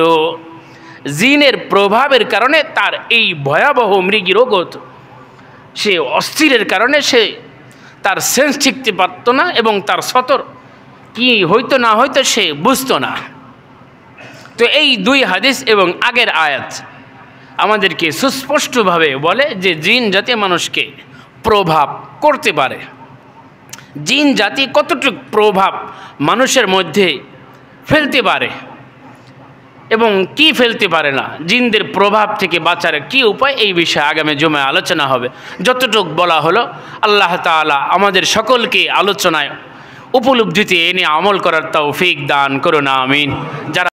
জিনের প্রভাবের কারণে তার এই ভয়াবহ মৃগী রোগ হতো। সে অস্থিরের কারণে সে তার সেন্স ঠিকতে পারত না, এবং তার সতর কি হইতো না হইতো সে বুঝতো না। তো এই দুই হাদিস এবং আগের আয়াত আমাদেরকে সুস্পষ্টভাবে বলে যে জিন জাতি মানুষকে প্রভাব করতে পারে। জিন জাতি কতটুকু প্রভাব মানুষের মধ্যে ফেলতে পারে এবং কি ফেলতে পারে না, জিনদের প্রভাব থেকে বাঁচার কি উপায়, এই বিষয়ে আগামী জুমায় আলোচনা হবে। যতটুক বলা হলো, আল্লাহ তাআলা আমাদের সকলকে আলোচনায় উপলব্ধিতে এনে আমল করার তৌফিক দান করুন, আমিন। যারা